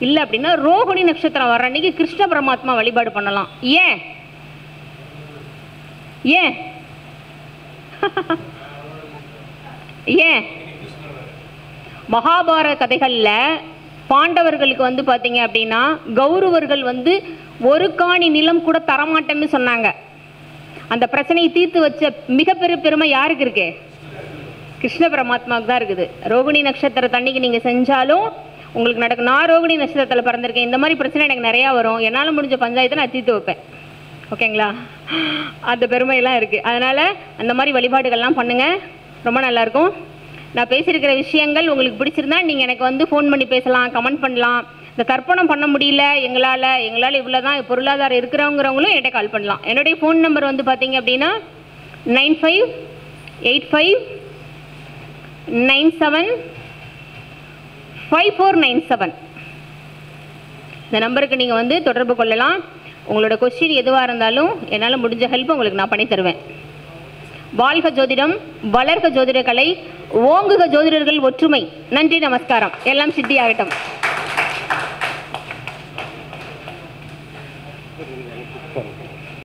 இல்லை அப்படின்னா ரோகிணி நட்சத்திரம் வர அன்னைக்கு கிருஷ்ண பரமாத்மா வழிபாடு பண்ணலாம். ஏன் மகாபாரத கதைகளில் பாண்டவர்களுக்கு வந்து பார்த்தீங்க அப்படின்னா, கௌரவர்கள் வந்து ஒரு காணி நிலம் கூட தரமாட்டேன்னு சொன்னாங்க. அந்த பிரச்சனையை தீர்த்து வச்ச மிகப்பெரிய பெருமை யாருக்கு இருக்கு? கிருஷ்ண பரமாத்மாவுக்கு தான் இருக்குது. ரோகிணி நட்சத்திரத்தன்னைக்கு நீங்கள் செஞ்சாலும் உங்களுக்கு நடக்கும். நான் ரோகிணி நட்சத்திரத்தில் பிறந்திருக்கேன், இந்த மாதிரி பிரச்சனை எனக்கு நிறையா வரும், என்னால் முடிஞ்ச பஞ்சாயத்தை நான் தீர்த்து வைப்பேன். ஓகேங்களா? அந்த பெருமையெல்லாம் இருக்குது. அதனால் அந்த மாதிரி வழிபாடுகள்லாம் பண்ணுங்கள், ரொம்ப நல்லாயிருக்கும். நான் பேசியிருக்கிற விஷயங்கள் உங்களுக்கு பிடிச்சிருந்தா நீங்கள் எனக்கு வந்து ஃபோன் பண்ணி பேசலாம், கமெண்ட் பண்ணலாம். இந்த தர்ப்பணம் பண்ண முடியல எங்களால் இவ்வளோ தான் பொருளாதாரம் இருக்கிறவங்களும் என்கிட்ட கால் பண்ணலாம். என்னுடைய ஃபோன் நம்பர் வந்து பார்த்தீங்க அப்படின்னா 9585975497. இந்த நம்பருக்கு நீங்கள் வந்து தொடர்பு கொள்ளலாம். உங்களோட கொஸ்டின் எதுவாக இருந்தாலும் என்னால் முடிஞ்ச ஹெல்ப் உங்களுக்கு நான் பண்ணி தருவேன். வாழ்க ஜோதிடம், வளர்க ஜோதிட கலை, ஓங்குக ஜோதிடர்கள் ஒற்றுமை. நன்றி, நமஸ்காரம். எல்லாம் சித்தியாகட்டும்.